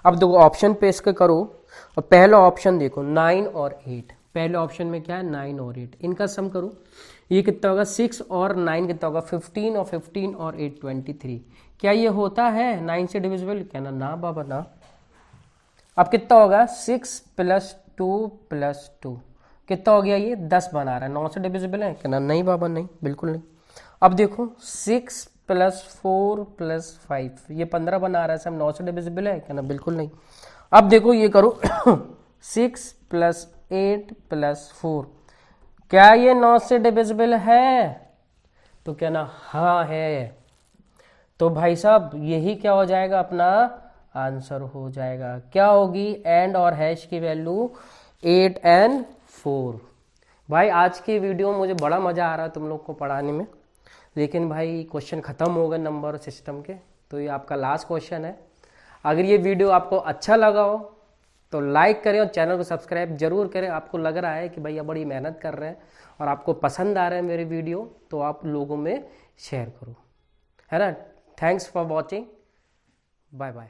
Speaker 1: अब देखो ऑप्शन पे इसके करो, और पहला ऑप्शन देखो 9 और 8, पहले ऑप्शन में क्या है 9 और 8, इनका सम करो, ये कितना होगा 6 और 9 कितना होगा 15, और 15 और 8 23। क्या ये होता है 9 से डिविजिबल, कहना ना बाबा ना। अब कितना होगा 6 + 2 + 2 कितना हो गया, ये 10 बना रहा है, 9 से डिविजिबल है, कहना नहीं बाबा नहीं बिल्कुल नहीं। अब देखो 6 + 4 + 5 ये 15 बना रहा है, सब 9 से डिविजिबल है, कहना बिल्कुल नहीं। अब देखो ये करो 6 + 8 + 4, क्या ये 9 से डिविजिबल है, तो कहना हाँ है। तो भाई साहब यही क्या हो जाएगा अपना आंसर हो जाएगा। क्या होगी एंड और हैश की वैल्यू 8 और 4। भाई आज की वीडियो में मुझे बड़ा मज़ा आ रहा है तुम लोग को पढ़ाने में, लेकिन भाई क्वेश्चन ख़त्म हो गए नंबर सिस्टम के, तो ये आपका लास्ट क्वेश्चन है। अगर ये वीडियो आपको अच्छा लगा हो तो लाइक करें और चैनल को सब्सक्राइब जरूर करें। आपको लग रहा है कि भैया बड़ी मेहनत कर रहे हैं और आपको पसंद आ रहे हैं मेरे वीडियो, तो आप लोगों में शेयर करो, है ना। Thanks for watching, bye bye.